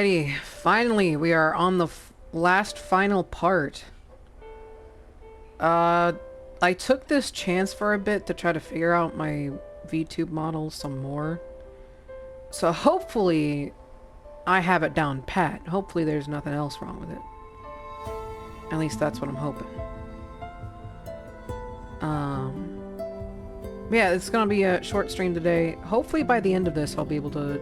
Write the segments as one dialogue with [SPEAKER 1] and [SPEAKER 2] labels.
[SPEAKER 1] Alrighty, finally, we are on the last final part. I took this chance for a bit to try to figure out my Vtuber model some more. So hopefully, I have it down pat. Hopefully there's nothing else wrong with it. At least that's what I'm hoping. Yeah, it's gonna be a short stream today. Hopefully by the end of this, I'll be able to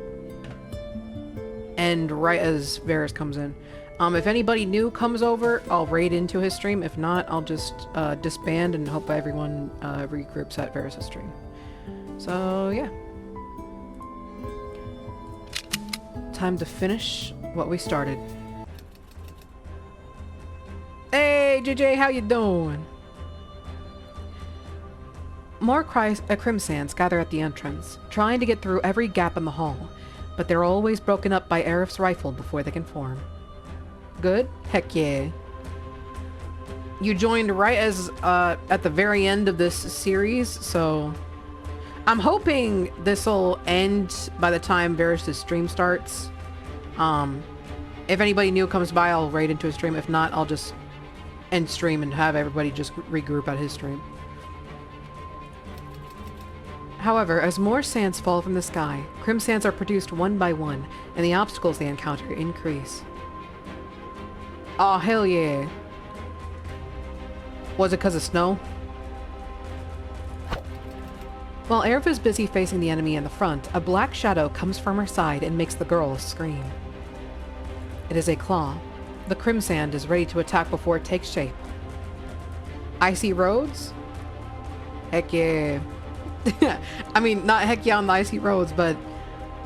[SPEAKER 1] end right as Varus comes in. If anybody new comes over, I'll raid into his stream. If not, I'll just disband and hope everyone regroups at Varus' stream. So, yeah. Time to finish what we started. Hey, JJ, how you doing? More crimsans gather at the entrance, trying to get through every gap in the hall, but they're always broken up by Arif's rifle before they can form. Good? Heck yeah. You joined right as at the very end of this series, so I'm hoping this'll end by the time Varus' stream starts. If anybody new comes by, I'll raid into his stream. If not, I'll just end stream and have everybody just regroup at his stream. However, as more sands fall from the sky, crimsans are produced one by one, and the obstacles they encounter increase. Aw, oh, hell yeah. Was it because of snow? While Arif is busy facing the enemy in the front, a black shadow comes from her side and makes the girl scream. It is a claw. The crimsand is ready to attack before it takes shape. Icy roads? Heck yeah. I mean, not heck yeah on the icy roads, but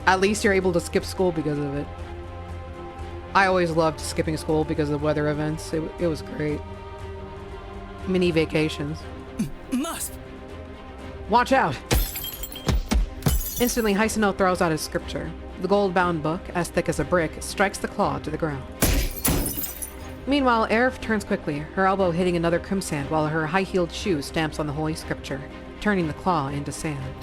[SPEAKER 1] at least you're able to skip school because of it. I always loved skipping school because of weather events. It was great. Mini vacations.
[SPEAKER 2] Must!
[SPEAKER 1] Watch out! Instantly, Hyacino throws out his scripture. The gold-bound book, as thick as a brick, strikes the claw to the ground. Meanwhile, Arif turns quickly, her elbow hitting another crimsand while her high-heeled shoe stamps on the holy scripture, turning the claw into sand.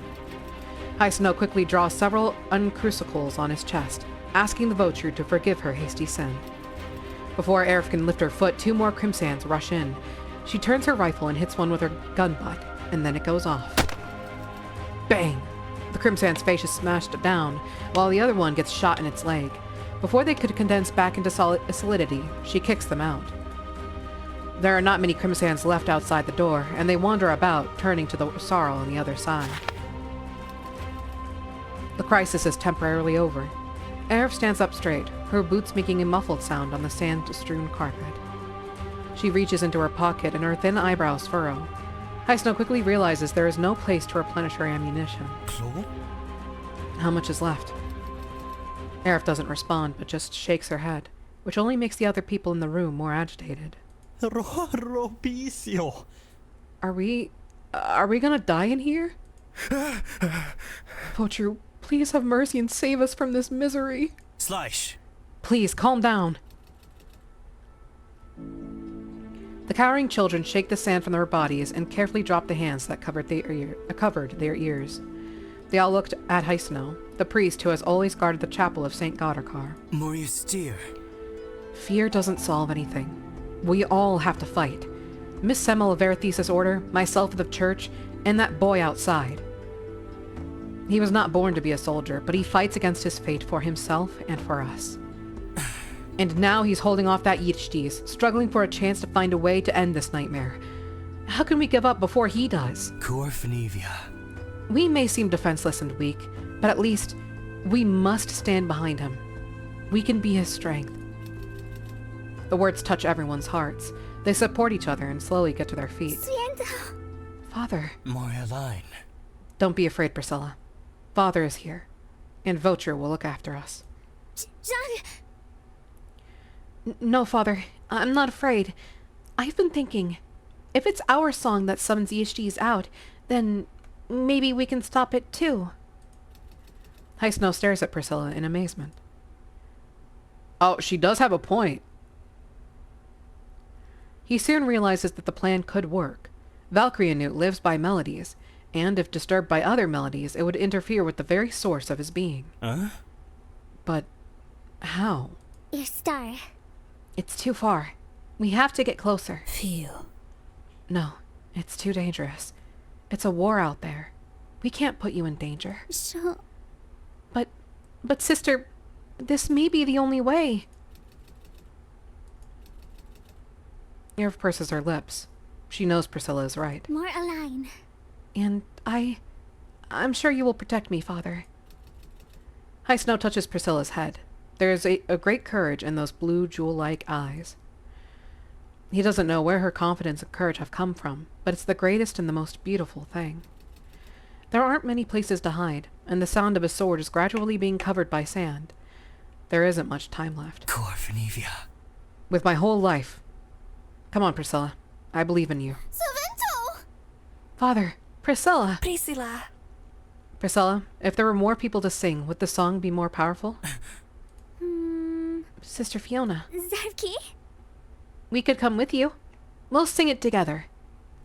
[SPEAKER 1] Hyacino quickly draws several uncrucicles on his chest, asking the Vtuber to forgive her hasty sin. Before Arif can lift her foot, two more crimsans rush in. She turns her rifle and hits one with her gun butt, and then it goes off. Bang! The crimsand's face is smashed down, while the other one gets shot in its leg. Before they could condense back into solidity, she kicks them out. There are not many crimsans left outside the door, and they wander about, turning to the sorrel on the other side. The crisis is temporarily over. Arif stands up straight, her boots making a muffled sound on the sand-strewn carpet. She reaches into her pocket, and her thin eyebrows furrow. Hyacino quickly realizes there is no place to replenish her ammunition.
[SPEAKER 2] Claw?
[SPEAKER 1] How much is left? Arif doesn't respond, but just shakes her head, which only makes the other people in the room more agitated.
[SPEAKER 2] Robicio.
[SPEAKER 1] Are we gonna die in here? Vtuber, please have mercy and save us from this misery.
[SPEAKER 2] Slash.
[SPEAKER 1] Please, calm down. The cowering children shake the sand from their bodies and carefully drop the hands that covered their ears. They all looked at Hyacino, the priest who has always guarded the chapel of St. Godhrkar.
[SPEAKER 2] More austere.
[SPEAKER 1] Fear doesn't solve anything. We all have to fight. Miss Semmel of Verithes's order, myself of the church, and that boy outside. He was not born to be a soldier, but he fights against his fate for himself and for us. And now he's holding off that Yichtis, struggling for a chance to find a way to end this nightmare. How can we give up before he does?
[SPEAKER 2] Corfinevia.
[SPEAKER 1] We may seem defenseless and weak, but at least we must stand behind him. We can be his strength. The words touch everyone's hearts. They support each other and slowly get to their feet. Father.
[SPEAKER 2] More line.
[SPEAKER 1] Don't be afraid, Priscilla. Father is here, and Vtuber will look after us. No, Father, I'm not afraid. I've been thinking, if it's our song that summons Yichtis out, then maybe we can stop it too. Hyacino stares at Priscilla in amazement. Oh, she does have a point. He soon realizes that the plan could work. Valkyrianute lives by melodies, and if disturbed by other melodies, it would interfere with the very source of his being.
[SPEAKER 2] Huh?
[SPEAKER 1] But how?
[SPEAKER 3] Your star.
[SPEAKER 1] It's too far. We have to get closer.
[SPEAKER 4] Feel.
[SPEAKER 1] No, it's too dangerous. It's a war out there. We can't put you in danger.
[SPEAKER 3] So,
[SPEAKER 1] But sister, this may be the only way. Irv purses her lips. She knows Priscilla is right.
[SPEAKER 3] more align.
[SPEAKER 1] And I'm sure you will protect me, Father. High Snow touches Priscilla's head. There is a great courage in those blue jewel-like eyes. He doesn't know where her confidence and courage have come from, but it's the greatest and the most beautiful thing. There aren't many places to hide, and the sound of his sword is gradually being covered by sand. There isn't much time left.
[SPEAKER 2] Corfinevia.
[SPEAKER 1] With my whole life. Come on, Priscilla. I believe in you.
[SPEAKER 3] Savento!
[SPEAKER 1] Father, Priscilla!
[SPEAKER 4] Priscilla.
[SPEAKER 1] Priscilla, if there were more people to sing, would the song be more powerful? Sister Fiona.
[SPEAKER 3] Zarki?
[SPEAKER 1] We could come with you. We'll sing it together.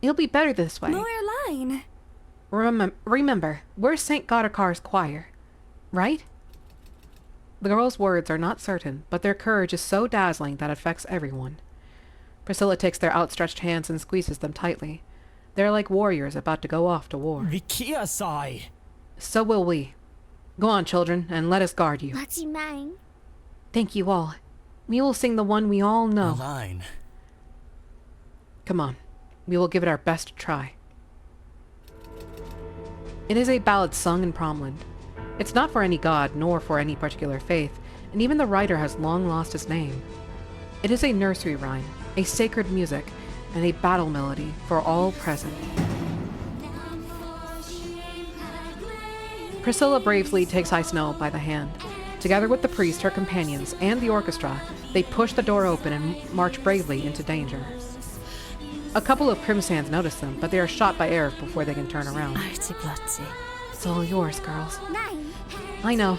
[SPEAKER 1] It'll be better this way.
[SPEAKER 4] More line.
[SPEAKER 1] Remember, we're St. Godhrkar's choir, right? The girl's words are not certain, but their courage is so dazzling that it affects everyone. Priscilla takes their outstretched hands and squeezes them tightly. They're like warriors about to go off to war.
[SPEAKER 2] Rikiasai.
[SPEAKER 1] So will we. Go on, children, and let us guard you.
[SPEAKER 3] What's mine?
[SPEAKER 1] Thank you all. We will sing the one we all know.
[SPEAKER 2] Line.
[SPEAKER 1] Come on. We will give it our best try. It is a ballad sung in Promland. It's not for any god, nor for any particular faith, and even the writer has long lost his name. It is a nursery rhyme, a sacred music, and a battle melody for all present. Priscilla bravely takes High Snow by the hand. Together with the priest, her companions, and the orchestra, they push the door open and march bravely into danger. A couple of Crimsands notice them, but they are shot by Arif before they can turn around.
[SPEAKER 4] Arti Blotzi.
[SPEAKER 1] It's all yours, girls.
[SPEAKER 3] Nine.
[SPEAKER 1] I know.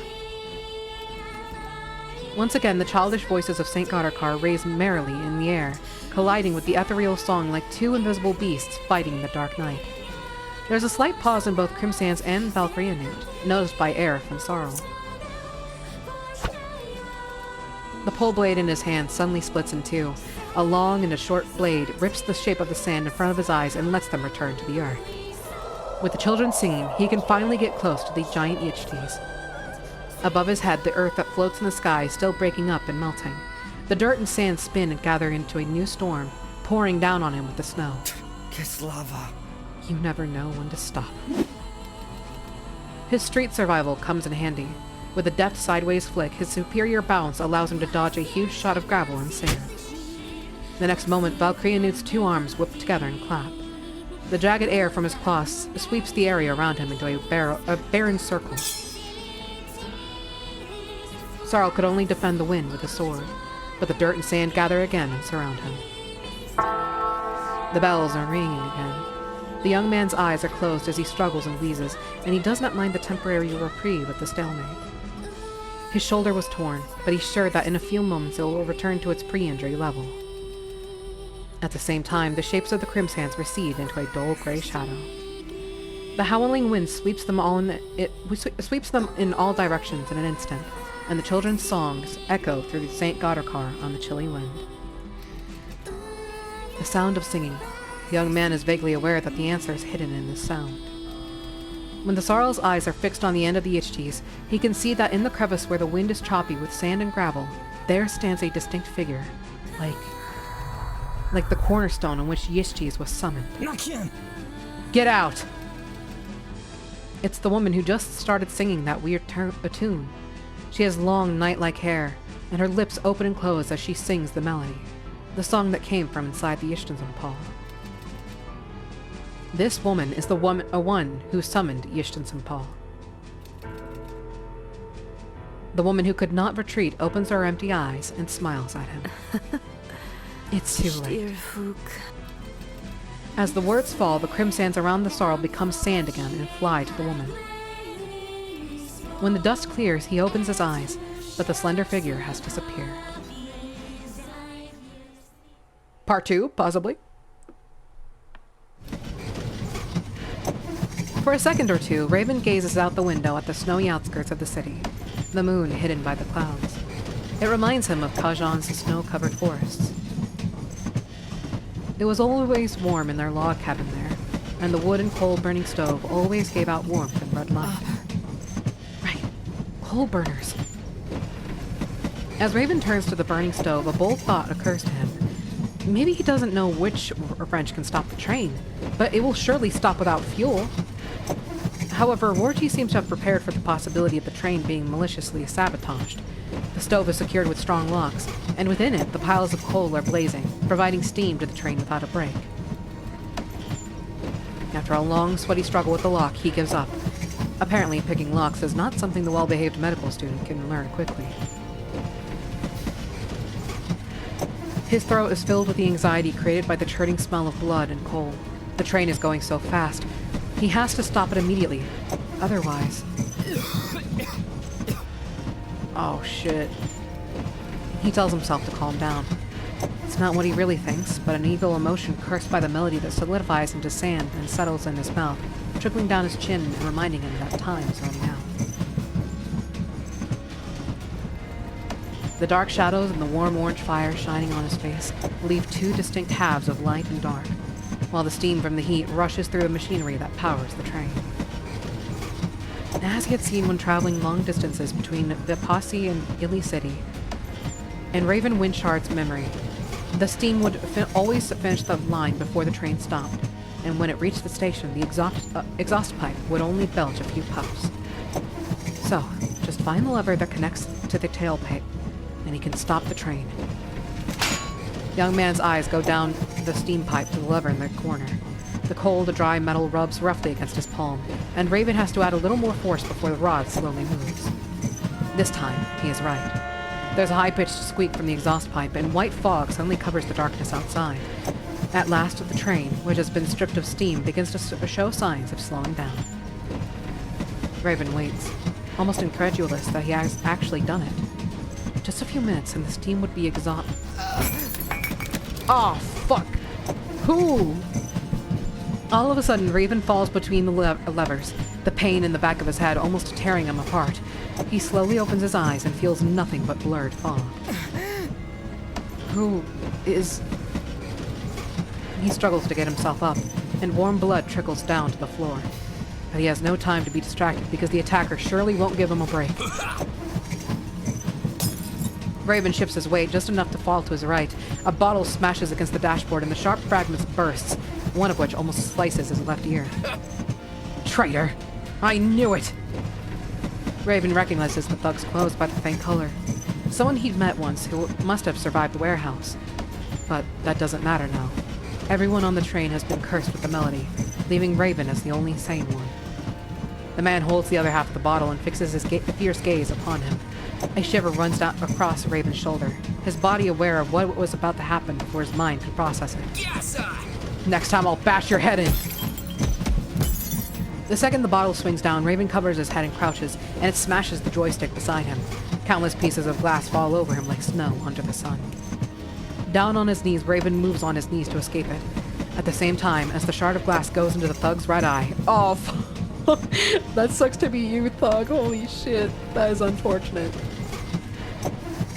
[SPEAKER 1] Once again, the childish voices of St. Godhrkar raise merrily in the air, colliding with the ethereal song like two invisible beasts fighting in the dark night. There's a slight pause in both Crimsands and Valkyrianute, noticed by Arif and Sarl. The pole blade in his hand suddenly splits in two. A long and a short blade rips the shape of the sand in front of his eyes and lets them return to the earth. With the children singing, he can finally get close to the giant Yichties. Above his head, the earth that floats in the sky is still breaking up and melting. The dirt and sand spin and gather into a new storm, pouring down on him with the snow.
[SPEAKER 2] Kislava.
[SPEAKER 1] You never know when to stop. His street survival comes in handy. With a deft sideways flick, his superior bounce allows him to dodge a huge shot of gravel and sand. The next moment, Valkyrianute's two arms whip together and clap. The jagged air from his claws sweeps the area around him into a barren circle. Sarl could only defend the wind with his sword, but the dirt and sand gather again and surround him. The bells are ringing again. The young man's eyes are closed as he struggles and wheezes, and he does not mind the temporary reprieve of the stalemate. His shoulder was torn, but he's sure that in a few moments it will return to its pre-injury level. At the same time, the shapes of the Crimsands recede into a dull gray shadow. The howling wind sweeps them in all directions in an instant, and the children's songs echo through St. Godhrkar on the chilly wind. The sound of singing. The young man is vaguely aware that the answer is hidden in this sound. When the Sarl's eyes are fixed on the end of the Yichties, he can see that in the crevice where the wind is choppy with sand and gravel, there stands a distinct figure, like the cornerstone on which Yichties was summoned.
[SPEAKER 2] Nakian.
[SPEAKER 1] Get out! It's the woman who just started singing that weird tune. She has long, night-like hair, and her lips open and close as she sings the melody, the song that came from inside the Yishtinson Pall. This woman is the one who summoned Yishtinson Pall. The woman who could not retreat opens her empty eyes and smiles at him. It's too late. As the words fall, the Crimsands around the Sarl become sand again and fly to the woman. When the dust clears, he opens his eyes, but the slender figure has disappeared. Part 2, possibly. For a second or two, Raven gazes out the window at the snowy outskirts of the city, the moon hidden by the clouds. It reminds him of Kajan's snow-covered forests. It was always warm in their log cabin there, and the wood and coal burning stove always gave out warmth and red light. Right, coal burners. As Raven turns to the burning stove, a bold thought occurs to him. Maybe he doesn't know which wrench can stop the train, but it will surely stop without fuel. However, Rorty seems to have prepared for the possibility of the train being maliciously sabotaged. The stove is secured with strong locks, and within it, the piles of coal are blazing, providing steam to the train without a break. After a long, sweaty struggle with the lock, he gives up. Apparently, picking locks is not something the well-behaved medical student can learn quickly. His throat is filled with the anxiety created by the churning smell of blood and coal. The train is going so fast. He has to stop it immediately. Otherwise... Oh, shit. He tells himself to calm down. It's not what he really thinks, but an evil emotion cursed by the melody that solidifies into sand and settles in his mouth, trickling down his chin and reminding him that time is running out. The dark shadows and the warm orange fire shining on his face leave two distinct halves of light and dark, while the steam from the heat rushes through the machinery that powers the train. As he had seen when traveling long distances between the Posse and Illy City, in Raven Winchard's memory, the steam would always finish the line before the train stopped, and when it reached the station, the exhaust pipe would only belch a few puffs. So, just find the lever that connects to the tailpipe, and he can stop the train. The young man's eyes go down the steam pipe to the lever in the corner. The cold, dry metal rubs roughly against his palm, and Raven has to add a little more force before the rod slowly moves. This time, he is right. There's a high-pitched squeak from the exhaust pipe, and white fog suddenly covers the darkness outside. At last, the train, which has been stripped of steam, begins to show signs of slowing down. Raven waits, almost incredulous that he has actually done it. Just a few minutes, and the steam would be exhausted. Oh, fuck! Who? All of a sudden, Raven falls between the levers, the pain in the back of his head almost tearing him apart. He slowly opens his eyes and feels nothing but blurred fog. Who is... He struggles to get himself up, and warm blood trickles down to the floor. But he has no time to be distracted because the attacker surely won't give him a break. Raven shifts his weight just enough to fall to his right. A bottle smashes against the dashboard and the sharp fragments bursts, one of which almost slices his left ear. Traitor! I knew it! Raven recognizes the thug's clothes by the faint color. Someone he'd met once who must have survived the warehouse. But that doesn't matter now. Everyone on the train has been cursed with the melody, leaving Raven as the only sane one. The man holds the other half of the bottle and fixes his fierce gaze upon him. A shiver runs down across Raven's shoulder, his body aware of what was about to happen before his mind could process it.
[SPEAKER 2] Yes,
[SPEAKER 1] Next time I'll bash your head in! The second the bottle swings down, Raven covers his head and crouches, and it smashes the joystick beside him. Countless pieces of glass fall over him like snow under the sun. Down on his knees, Raven moves on his knees to escape it. At the same time, as the shard of glass goes into the thug's right eye. Oh, that sucks to be you, thug. Holy shit. That is unfortunate.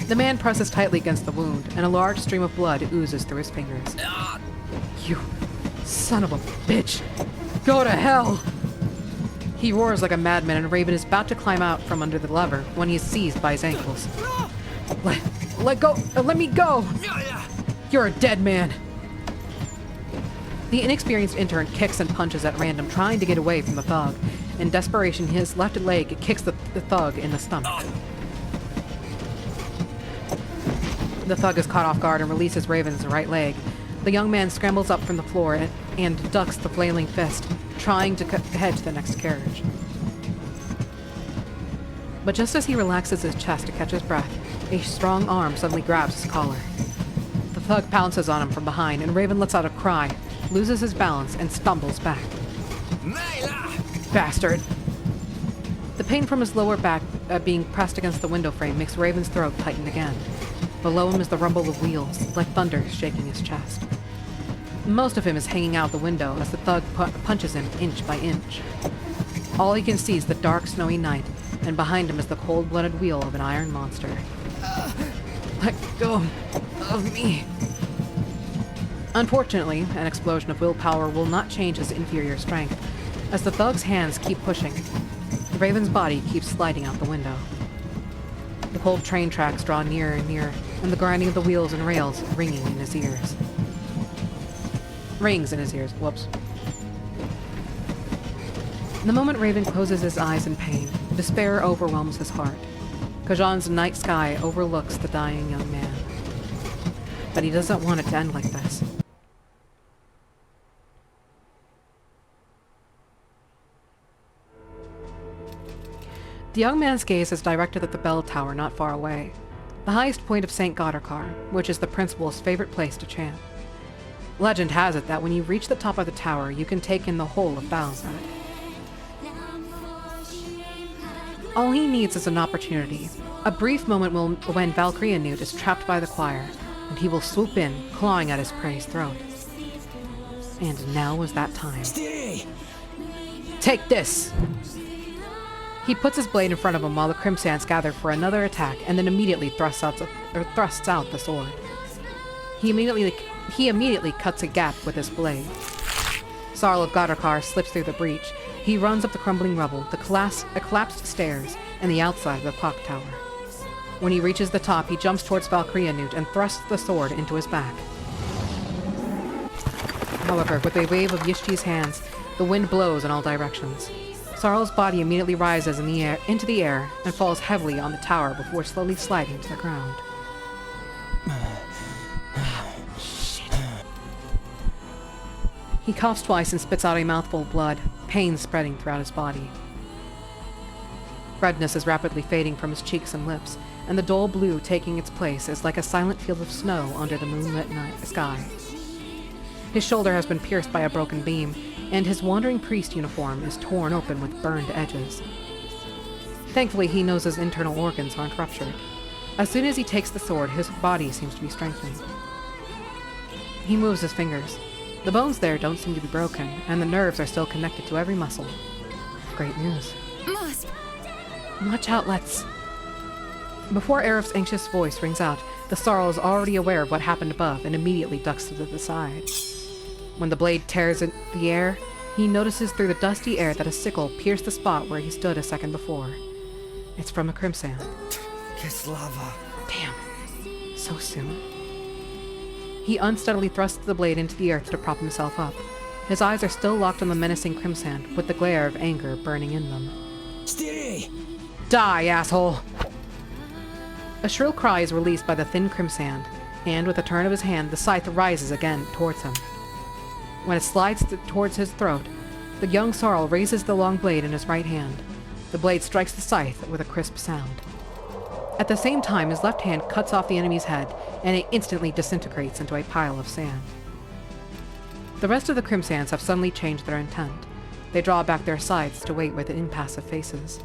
[SPEAKER 1] The man presses tightly against the wound, and a large stream of blood oozes through his fingers. You son of a bitch! Go to hell! He roars like a madman, and Raven is about to climb out from under the lever when he is seized by his ankles. Let go! Let me go! You're a dead man! The inexperienced intern kicks and punches at random, trying to get away from the thug. In desperation, his left leg kicks the thug in the stomach. The thug is caught off guard and releases Raven's right leg. The young man scrambles up from the floor and ducks the flailing fist, trying to head to the next carriage. But just as he relaxes his chest to catch his breath, a strong arm suddenly grabs his collar. The thug pounces on him from behind, and Raven lets out a cry, loses his balance, and stumbles back. Bastard! The pain from his lower back being pressed against the window frame makes Raven's throat tighten again. Below him is the rumble of wheels, like thunder shaking his chest. Most of him is hanging out the window as the thug punches him inch by inch. All he can see is the dark, snowy night, and behind him is the cold-blooded wheel of an iron monster. Let go of me. Unfortunately, an explosion of willpower will not change his inferior strength, as the thug's hands keep pushing. Raven's body keeps sliding out the window. The cold train tracks draw nearer and nearer, and the grinding of the wheels and rails ringing in his ears. Rings in his ears, whoops. The moment Raven closes his eyes in pain, despair overwhelms his heart. Khajan's night sky overlooks the dying young man. But he doesn't want it to end like this. The young man's gaze is directed at the bell tower not far away, the highest point of St. Godhrkar, which is the principal's favorite place to chant. Legend has it that when you reach the top of the tower, you can take in the whole of Baalsat. All he needs is an opportunity, a brief moment when Valkyrianute is trapped by the choir, and he will swoop in, clawing at his prey's throat. And now was that time.
[SPEAKER 2] Stay!
[SPEAKER 1] Take this! He puts his blade in front of him while the Crimsants gather for another attack, and then immediately thrusts out the sword. He immediately cuts a gap with his blade. Sarl of Godhrkar slips through the breach. He runs up the crumbling rubble, the collapsed stairs, and the outside of the clock tower. When he reaches the top, he jumps towards Valkyrianute and thrusts the sword into his back. However, with a wave of Yishti's hands, the wind blows in all directions. Sarl's body immediately rises into the air and falls heavily on the tower before slowly sliding to the ground. Shit. He coughs twice and spits out a mouthful of blood, pain spreading throughout his body. Redness is rapidly fading from his cheeks and lips, and the dull blue taking its place is like a silent field of snow under the moonlit night sky. His shoulder has been pierced by a broken beam, and his wandering priest uniform is torn open with burned edges. Thankfully, he knows his internal organs aren't ruptured. As soon as he takes the sword, his body seems to be strengthening. He moves his fingers. The bones there don't seem to be broken, and the nerves are still connected to every muscle. Great news.
[SPEAKER 3] Must.
[SPEAKER 1] Watch out, let's... Before Arif's anxious voice rings out, the Sarl is already aware of what happened above and immediately ducks to the side. When the blade tears in the air, he notices through the dusty air that a sickle pierced the spot where he stood a second before. It's from a Crimsant.
[SPEAKER 2] Kislava.
[SPEAKER 1] Damn. So soon. He unsteadily thrusts the blade into the earth to prop himself up. His eyes are still locked on the menacing Crimsant, with the glare of anger burning in them.
[SPEAKER 2] Stay!
[SPEAKER 1] Die, asshole! A shrill cry is released by the thin Crimsant, and with a turn of his hand, the scythe rises again towards him. When it slides towards his throat, the young Sarl raises the long blade in his right hand. The blade strikes the scythe with a crisp sound. At the same time, his left hand cuts off the enemy's head, and it instantly disintegrates into a pile of sand. The rest of the Crimsants have suddenly changed their intent. They draw back their sides to wait with impassive faces.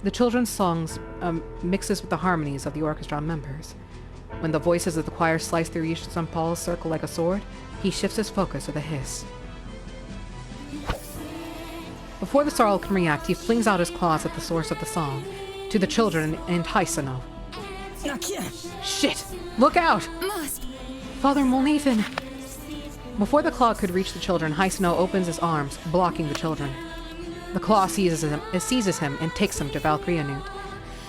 [SPEAKER 1] The children's songs mixes with the harmonies of the orchestra members. When the voices of the choir slice through Yishti-Sampal's circle like a sword, he shifts his focus with a hiss. Before the Sarl can react, he flings out his claws at the source of the song, to the children and Hysono. Shit! Look out!
[SPEAKER 3] Must.
[SPEAKER 1] Father Molnathan! Before the claw could reach the children, Hysono opens his arms, blocking the children. The claw seizes him and takes him to Valkyrianute.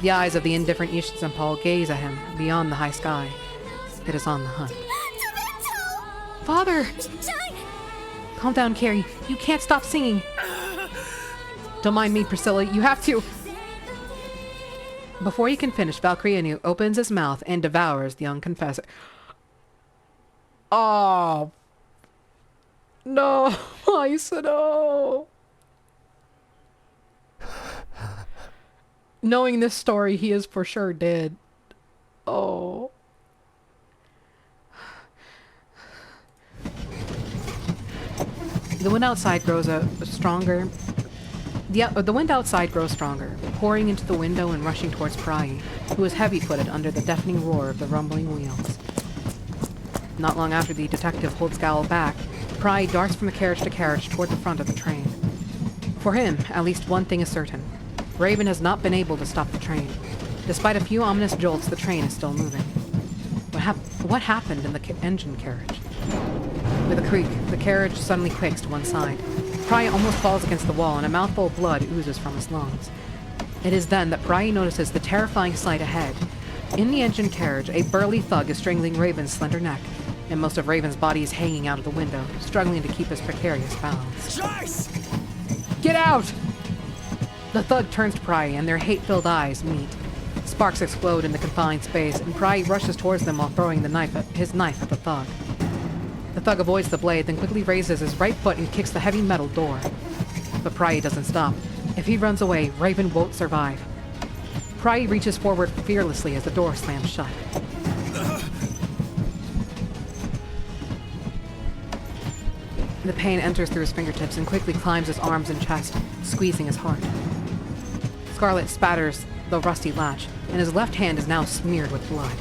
[SPEAKER 1] The eyes of the indifferent Yishti-Sampal gaze at him beyond the high sky. It is on the hunt. Father! Calm down, Carrie. You can't stop singing. Don't mind me, Priscilla. You have to... Before he can finish, Valkyrianute opens his mouth and devours the young confessor. Oh. No. Hysono. Knowing this story, he is for sure dead. Oh. The wind outside grows stronger. The wind outside grows stronger, pouring into the window and rushing towards Prai, who is heavy-footed under the deafening roar of the rumbling wheels. Not long after the detective holds Gowl back, Prai darts from carriage to carriage toward the front of the train. For him, at least one thing is certain. Raven has not been able to stop the train. Despite a few ominous jolts, the train is still moving. What happened in the engine carriage? With a creak, the carriage suddenly quakes to one side. Pry almost falls against the wall, and a mouthful of blood oozes from his lungs. It is then that Pry notices the terrifying sight ahead. In the engine carriage, a burly thug is strangling Raven's slender neck, and most of Raven's body is hanging out of the window, struggling to keep his precarious balance.
[SPEAKER 2] Joyce!
[SPEAKER 1] Get out! The thug turns to Pry, and their hate-filled eyes meet. Sparks explode in the confined space, and Pry rushes towards them while throwing his knife at the thug. The thug avoids the blade, then quickly raises his right foot and kicks the heavy metal door. But Pry doesn't stop. If he runs away, Raven won't survive. Pry reaches forward fearlessly as the door slams shut. The pain enters through his fingertips and quickly climbs his arms and chest, squeezing his heart. Scarlet spatters the rusty latch, and his left hand is now smeared with blood.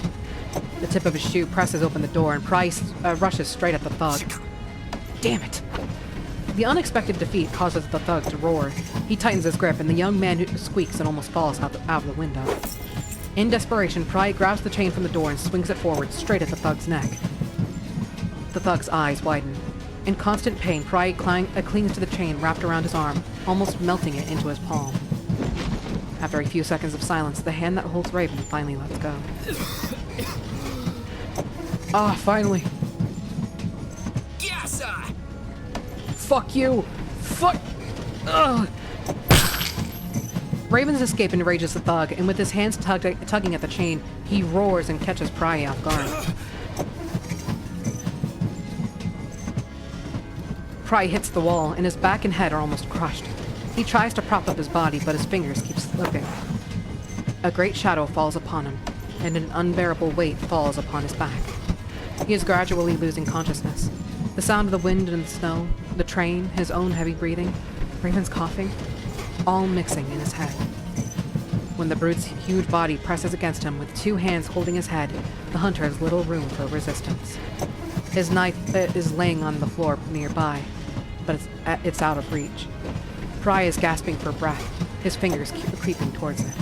[SPEAKER 1] The tip of his shoe presses open the door, and Price rushes straight at the thug. Damn it! The unexpected defeat causes the thug to roar. He tightens his grip, and the young man squeaks and almost falls out of the window. In desperation, Pry grabs the chain from the door and swings it forward, straight at the thug's neck. The thug's eyes widen. In constant pain, Pry clings to the chain wrapped around his arm, almost melting it into his palm. After a few seconds of silence, the hand that holds Raven finally lets go. Ah, finally.
[SPEAKER 2] Yes, sir!
[SPEAKER 1] Fuck you! Fuck! Ugh! Raven's escape enrages the thug, and with his hands tugging at the chain, he roars and catches Pry off guard. Pry hits the wall, and his back and head are almost crushed. He tries to prop up his body, but his fingers keep slipping. A great shadow falls upon him, and an unbearable weight falls upon his back. He is gradually losing consciousness. The sound of the wind and the snow, the train, his own heavy breathing, Raven's coughing, all mixing in his head. When the brute's huge body presses against him with two hands holding his head, the hunter has little room for resistance. His knife is laying on the floor nearby, but it's out of reach. Pry is gasping for breath, his fingers creeping towards it.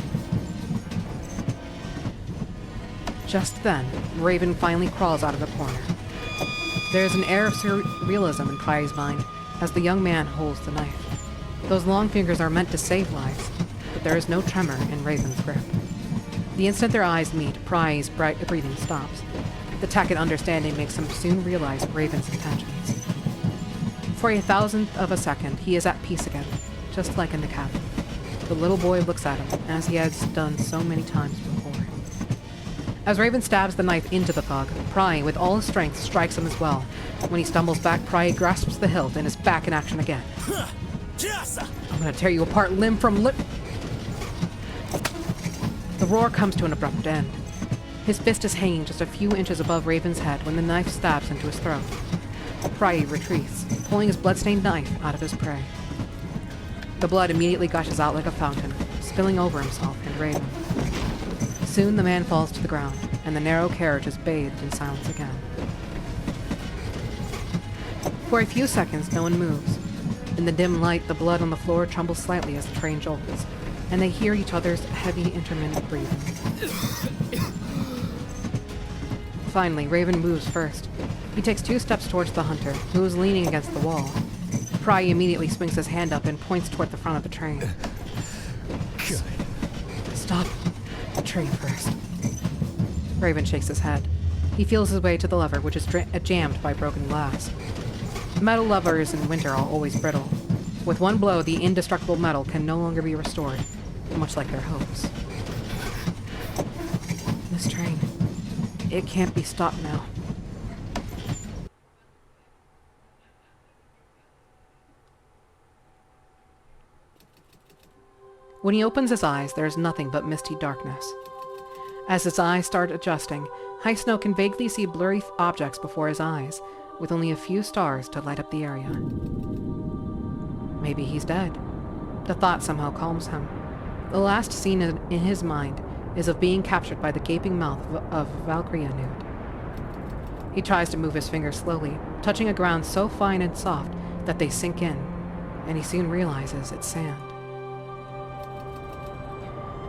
[SPEAKER 1] Just then, Raven finally crawls out of the corner. There is an air of surrealism in Pry's mind as the young man holds the knife. Those long fingers are meant to save lives, but there is no tremor in Raven's grip. The instant their eyes meet, Pry's breathing stops. The tacit understanding makes him soon realize Raven's intentions. For a thousandth of a second, he is at peace again, just like in the cabin. The little boy looks at him, as he has done so many times before. As Raven stabs the knife into the thug, Pry, with all his strength, strikes him as well. When he stumbles back, Pry grasps the hilt and is back in action again. I'm gonna tear you apart limb from limb. The roar comes to an abrupt end. His fist is hanging just a few inches above Raven's head when the knife stabs into his throat. Pry retreats, pulling his bloodstained knife out of his prey. The blood immediately gushes out like a fountain, spilling over himself and Raven. Soon the man falls to the ground, and the narrow carriage is bathed in silence again. For a few seconds, no one moves. In the dim light, the blood on the floor trembles slightly as the train jolts, and they hear each other's heavy, intermittent breathing. Finally, Raven moves first. He takes 2 steps towards the hunter, who is leaning against the wall. Pry immediately swings his hand up and points toward the front of the train.
[SPEAKER 2] Good.
[SPEAKER 1] Stop the train first. Raven shakes his head. He feels his way to the lever, which is jammed by broken glass. Metal levers in winter are always brittle. With one blow, the indestructible metal can no longer be restored, much like their hopes. This train, it can't be stopped now. When he opens his eyes, there is nothing but misty darkness. As his eyes start adjusting, Snow can vaguely see blurry objects before his eyes, with only a few stars to light up the area. Maybe he's dead. The thought somehow calms him. The last scene in his mind is of being captured by the gaping mouth of Valkyria-nude. He tries to move his fingers slowly, touching a ground so fine and soft that they sink in, and he soon realizes it's sand.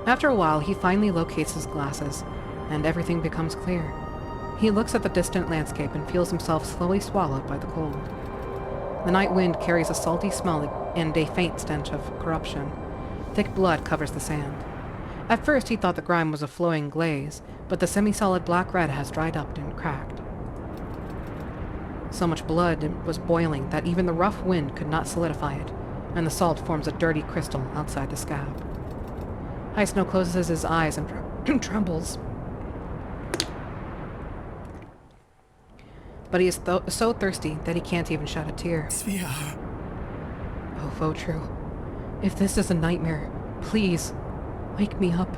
[SPEAKER 1] After a while, he finally locates his glasses, and everything becomes clear. He looks at the distant landscape and feels himself slowly swallowed by the cold. The night wind carries a salty smell and a faint stench of corruption. Thick blood covers the sand. At first he thought the grime was a flowing glaze, but the semi-solid black red has dried up and cracked. So much blood was boiling that even the rough wind could not solidify it, and the salt forms a dirty crystal outside the scab. High Snow closes his eyes and trembles. But he is so thirsty that he can't even shed a tear.
[SPEAKER 2] Svea.
[SPEAKER 1] Oh, Votru, if this is a nightmare, please, wake me up.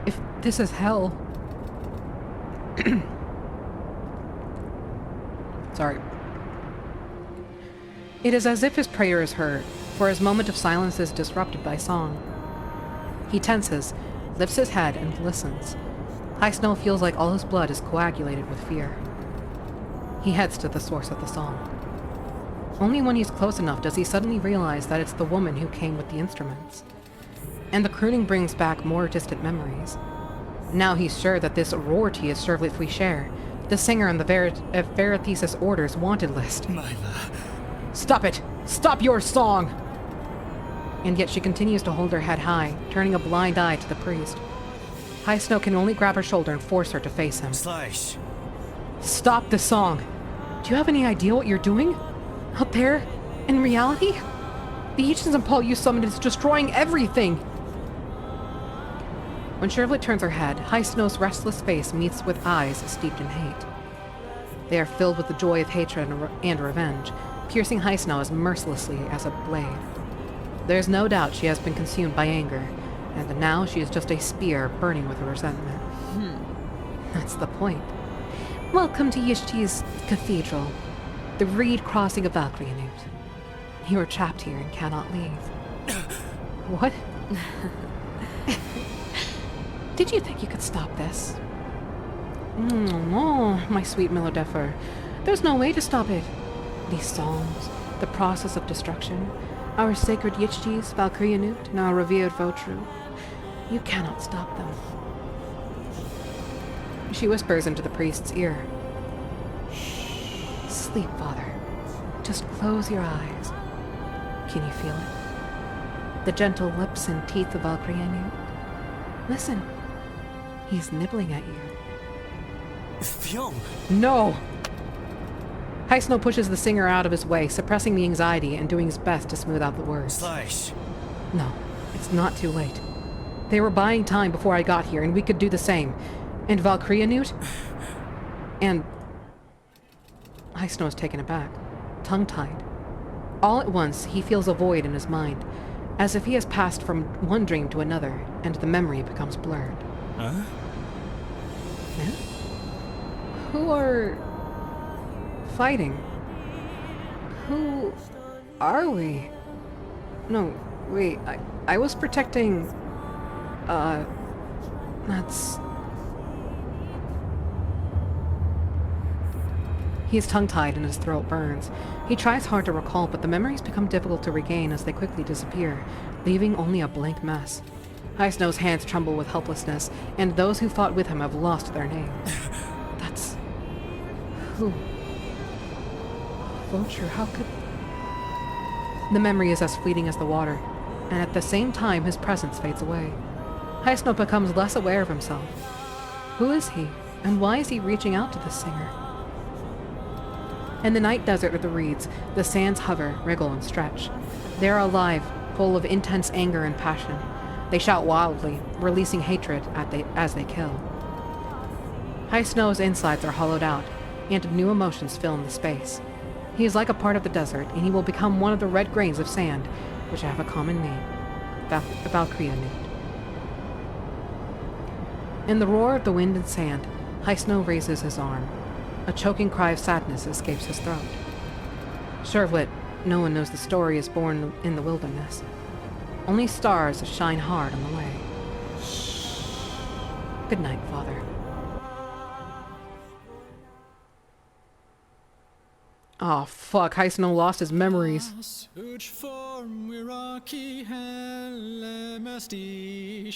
[SPEAKER 1] If this is hell... Sorry. It is as if his prayer is heard, for his moment of silence is disrupted by song. He tenses, lifts his head, and listens. High Snow feels like all his blood is coagulated with fear. He heads to the source of the song. Only when he's close enough does he suddenly realize that it's the woman who came with the instruments. And the crooning brings back more distant memories. Now he's sure that this roarty is Charlotte Foucher, the singer on the Verathesis Order's wanted list.
[SPEAKER 2] Myla.
[SPEAKER 1] Stop it! Stop your song! And yet she continues to hold her head high, turning a blind eye to the priest. High Snow can only grab her shoulder and force her to face him.
[SPEAKER 2] Slash.
[SPEAKER 1] Stop the song! Do you have any idea what you're doing? Out there, in reality? The ancients and Paul you summoned is destroying everything! When Charlotte turns her head, High Snow's restless face meets with eyes steeped in hate. They are filled with the joy of hatred and revenge, piercing High Snow as mercilessly as a blade. There's no doubt she has been consumed by anger, and now she is just a spear burning with resentment. That's the point. Welcome to Yishti's cathedral, the reed crossing of Valkyrianut. You are trapped here and cannot leave. What? Did you think you could stop this? Oh, my sweet Melodepher. There's no way to stop it. These songs, the process of destruction, our sacred Yichtis, Valkyrianut, and our revered Votru. You cannot stop them. She whispers into the priest's ear. Shh. Sleep, Father. Just close your eyes. Can you feel it? The gentle lips and teeth of Valkyrianut. Listen. He's nibbling at you.
[SPEAKER 2] Fyong.
[SPEAKER 1] No! High Snow pushes the singer out of his way, suppressing the anxiety and doing his best to smooth out the words.
[SPEAKER 2] Slash.
[SPEAKER 1] No, it's not too late. They were buying time before I got here, and we could do the same. And Valkyrianut? And... High Snow is taken aback, tongue-tied. All at once, he feels a void in his mind, as if he has passed from one dream to another, and the memory becomes blurred.
[SPEAKER 2] Huh?
[SPEAKER 1] Yeah? Who are... fighting? Who are we? No, wait, I was protecting... that's... He is tongue-tied and his throat burns. He tries hard to recall, but the memories become difficult to regain as they quickly disappear, leaving only a blank mess. High Snow's hands tremble with helplessness, and those who fought with him have lost their names. That's... who? Vulture, how could... The memory is as fleeting as the water, and at the same time his presence fades away. High Snow becomes less aware of himself. Who is he, and why is he reaching out to this singer? In the night desert of the reeds, the sands hover, wriggle, and stretch. They are alive, full of intense anger and passion. They shout wildly, releasing hatred as they kill. High Snow's insides are hollowed out, and new emotions fill in the space. He is like a part of the desert, and he will become one of the red grains of sand, which have a common name, Valkyrianut. In the roar of the wind and sand, High Snow raises his arm. A choking cry of sadness escapes his throat. Charlotte, no one knows the story, is born in the wilderness. Only stars shine hard on the way. Good night, Father. Oh, fuck. High Snow lost his memories.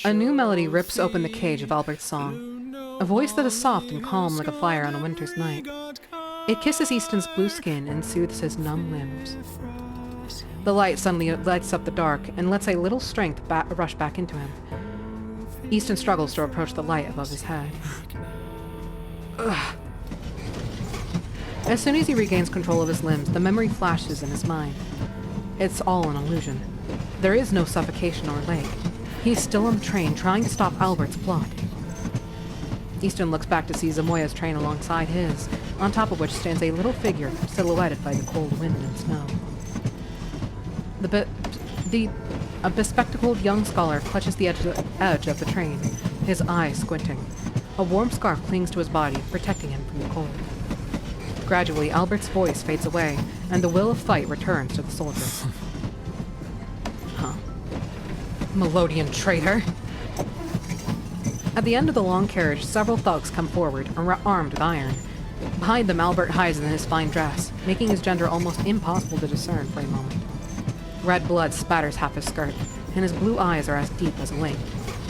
[SPEAKER 1] A new melody rips open the cage of Albert's song. A voice that is soft and calm like a fire on a winter's night. It kisses Easton's blue skin and soothes his numb limbs. The light suddenly lights up the dark and lets a little strength rush back into him. Easton struggles to approach the light above his head. Ugh. As soon as he regains control of his limbs, the memory flashes in his mind. It's all an illusion. There is no suffocation or lake. He's still on the train, trying to stop Albert's plot. Easton looks back to see Zamoya's train alongside his, on top of which stands a little figure silhouetted by the cold wind and snow. A bespectacled young scholar clutches the edge of the train, his eyes squinting. A warm scarf clings to his body, protecting him from the cold. Gradually, Albert's voice fades away, and the will of fight returns to the soldiers. Huh. Melodian traitor! At the end of the long carriage, several thugs come forward, armed with iron. Behind them, Albert hides in his fine dress, making his gender almost impossible to discern for a moment. Red blood spatters half his skirt, and his blue eyes are as deep as a lake.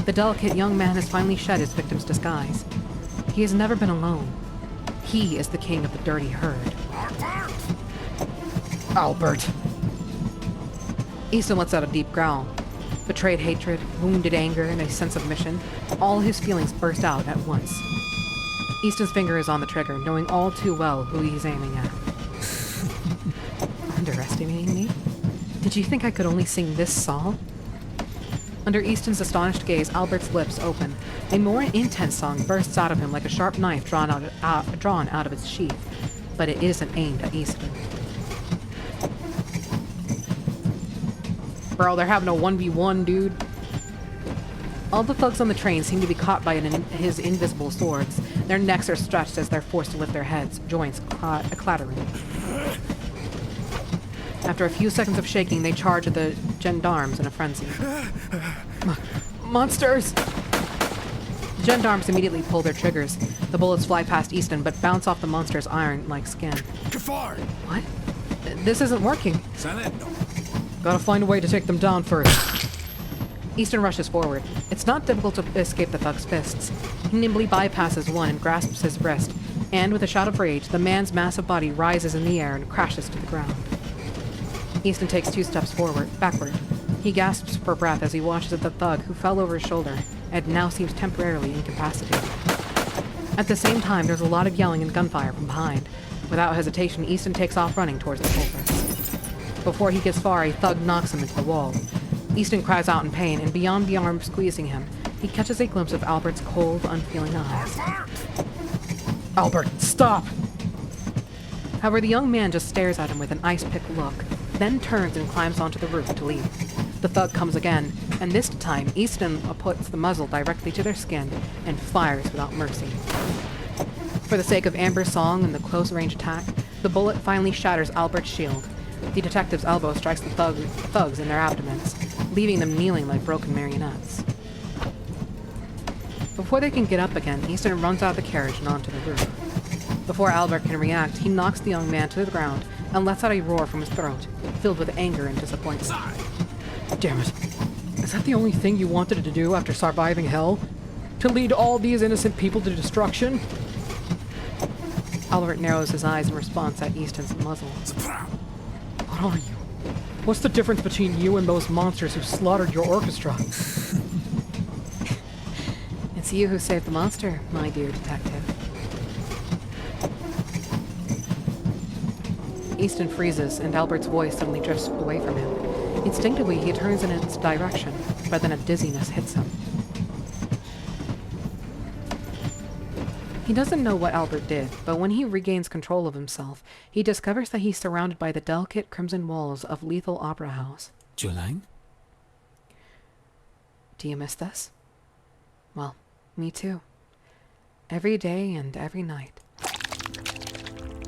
[SPEAKER 1] The delicate young man has finally shed his victim's disguise. He has never been alone. He is the king of the dirty herd. Albert! Easton lets out a deep growl. Betrayed hatred, wounded anger, and a sense of mission. All his feelings burst out at once. Easton's finger is on the trigger, knowing all too well who he's aiming at. Underestimating me? Did you think I could only sing this song? Under Easton's astonished gaze, Albert's lips open. A more intense song bursts out of him like a sharp knife drawn out of its sheath, but it isn't aimed at Easton. Bro, they're having a 1v1, dude. All the thugs on the train seem to be caught by his invisible swords. Their necks are stretched as they're forced to lift their heads, joints clattering. After a few seconds of shaking, they charge at the gendarmes in a frenzy. Monsters! The gendarmes immediately pull their triggers. The bullets fly past Easton, but bounce off the monster's iron-like skin.
[SPEAKER 2] Kafar!
[SPEAKER 1] What? This isn't working.
[SPEAKER 2] Salendo.
[SPEAKER 1] Gotta find a way to take them down first. Easton rushes forward. It's not difficult to escape the thug's fists. He nimbly bypasses one and grasps his wrist, and with a shout of rage, the man's massive body rises in the air and crashes to the ground. Easton takes 2 steps backward. He gasps for breath as he watches at the thug who fell over his shoulder and now seems temporarily incapacitated. At the same time, there's a lot of yelling and gunfire from behind. Without hesitation, Easton takes off running towards the culprits. Before he gets far, a thug knocks him into the wall. Easton cries out in pain, and beyond the arm squeezing him, he catches a glimpse of Albert's cold, unfeeling eyes. Albert, stop! However, the young man just stares at him with an ice-pick look, then turns and climbs onto the roof to leave. The thug comes again, and this time, Easton puts the muzzle directly to their skin and fires without mercy. For the sake of Amber's song and the close-range attack, the bullet finally shatters Albert's shield. The detective's elbow strikes the thugs in their abdomens, leaving them kneeling like broken marionettes. Before they can get up again, Easton runs out of the carriage and onto the roof. Before Albert can react, he knocks the young man to the ground and lets out a roar from his throat, filled with anger and disappointment. Damn it. Is that the only thing you wanted to do after surviving hell? To lead all these innocent people to destruction? Albert narrows his eyes in response at Easton's muzzle. What are you? What's the difference between you and those monsters who slaughtered your orchestra? It's you who saved the monster, my dear detective. Easton freezes, and Albert's voice suddenly drifts away from him. Instinctively, he turns in its direction, but then a dizziness hits him. He doesn't know what Albert did, but when he regains control of himself, he discovers that he's surrounded by the delicate crimson walls of Lethal Opera House.
[SPEAKER 2] Julang?
[SPEAKER 1] Do you miss this? Well, me too. Every day and every night.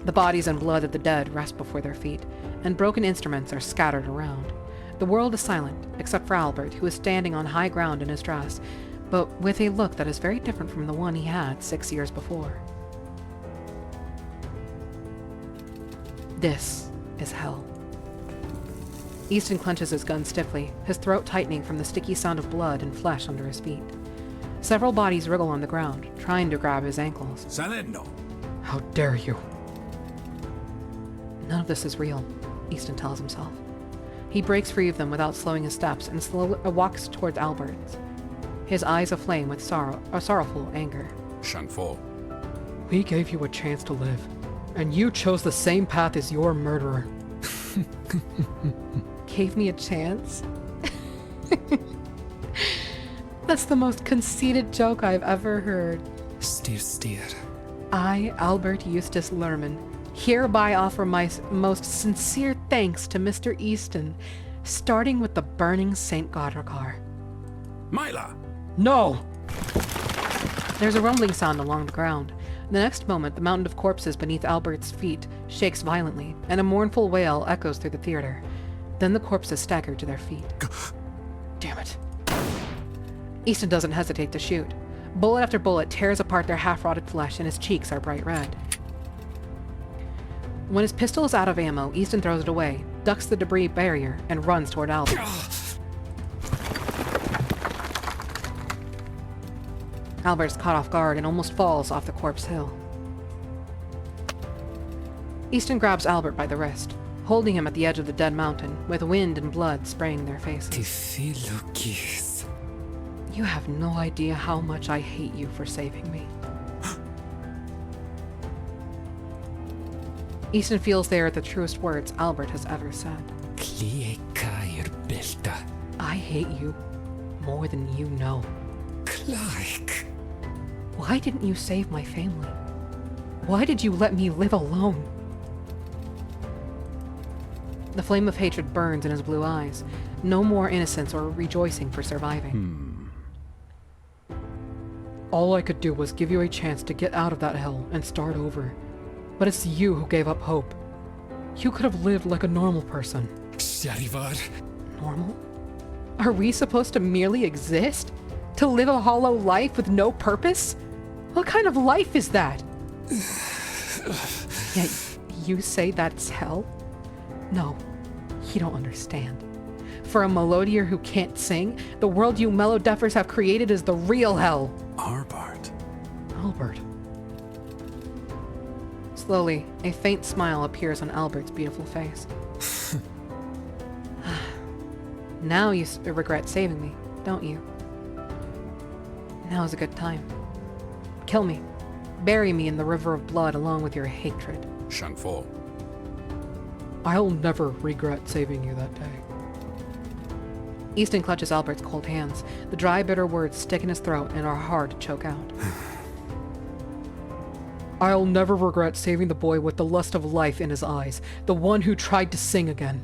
[SPEAKER 1] The bodies and blood of the dead rest before their feet, and broken instruments are scattered around. The world is silent, except for Albert, who is standing on high ground in his dress, but with a look that is very different from the one he had 6 years before. This is hell. Easton clenches his gun stiffly, his throat tightening from the sticky sound of blood and flesh under his feet. Several bodies wriggle on the ground, trying to grab his ankles.
[SPEAKER 2] Salerno.
[SPEAKER 1] How dare you? None of this is real, Easton tells himself. He breaks free of them without slowing his steps and slowly walks towards Albert's, his eyes aflame with sorrowful anger.
[SPEAKER 2] Shanfo.
[SPEAKER 1] We gave you a chance to live, and you chose the same path as your murderer. Gave me a chance? That's the most conceited joke I've ever heard.
[SPEAKER 2] Steer.
[SPEAKER 1] I, Albert Eustace Lerman, hereby offer my most sincere thanks to Mr. Easton, starting with the burning St. Godhrkar.
[SPEAKER 2] Myla.
[SPEAKER 1] No! There's a rumbling sound along the ground. The next moment, the mountain of corpses beneath Albert's feet shakes violently, and a mournful wail echoes through the theater. Then the corpses stagger to their feet. Damn it. Easton doesn't hesitate to shoot. Bullet after bullet tears apart their half-rotted flesh, and his cheeks are bright red. When his pistol is out of ammo, Easton throws it away, ducks the debris barrier, and runs toward Albert. Albert's caught off guard and almost falls off the corpse hill. Easton grabs Albert by the wrist, holding him at the edge of the dead mountain, with wind and blood spraying their faces. You have no idea how much I hate you for saving me. Easton feels they are the truest words Albert has ever said. I hate you more than you know. Why didn't you save my family? Why did you let me live alone? The flame of hatred burns in his blue eyes. No more innocence or rejoicing for surviving. All I could do was give you a chance to get out of that hell and start over. But it's you who gave up hope. You could have lived like a normal person. Normal? Are we supposed to merely exist? To live a hollow life with no purpose? What kind of life is that? Yet you say that's hell? No, you don't understand. For a melodier who can't sing, the world you mellow-deafers have created is the real hell. Albert. Slowly, a faint smile appears on Albert's beautiful face. Now you regret saving me, don't you? Now is a good time. Kill me. Bury me in the river of blood along with your hatred.
[SPEAKER 2] Shanfo.
[SPEAKER 1] I'll never regret saving you that day. Easton clutches Albert's cold hands. The dry, bitter words stick in his throat and are hard to choke out. I'll never regret saving the boy with the lust of life in his eyes, the one who tried to sing again.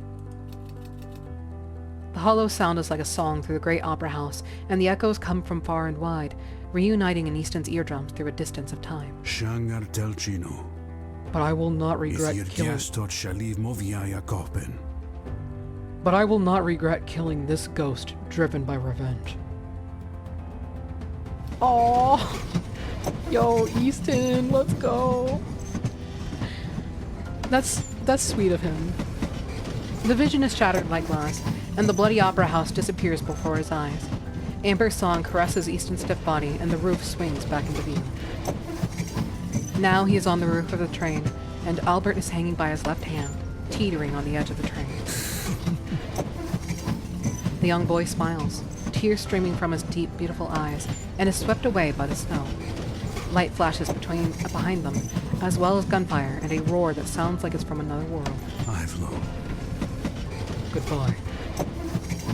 [SPEAKER 1] The hollow sound is like a song through the great opera house, and the echoes come from far and wide, reuniting in Easton's eardrums through a distance of time. But I will not regret killing this ghost driven by revenge. Oh, yo, Easton, let's go. That's sweet of him. The vision is shattered like glass, and the bloody opera house disappears before his eyes. Amber's song caresses Easton's stiff body, and the roof swings back into view. Now he is on the roof of the train, and Albert is hanging by his left hand, teetering on the edge of the train. The young boy smiles, tears streaming from his deep, beautiful eyes, and is swept away by the snow. Light flashes behind them, as well as gunfire and a roar that sounds like it's from another world. Goodbye.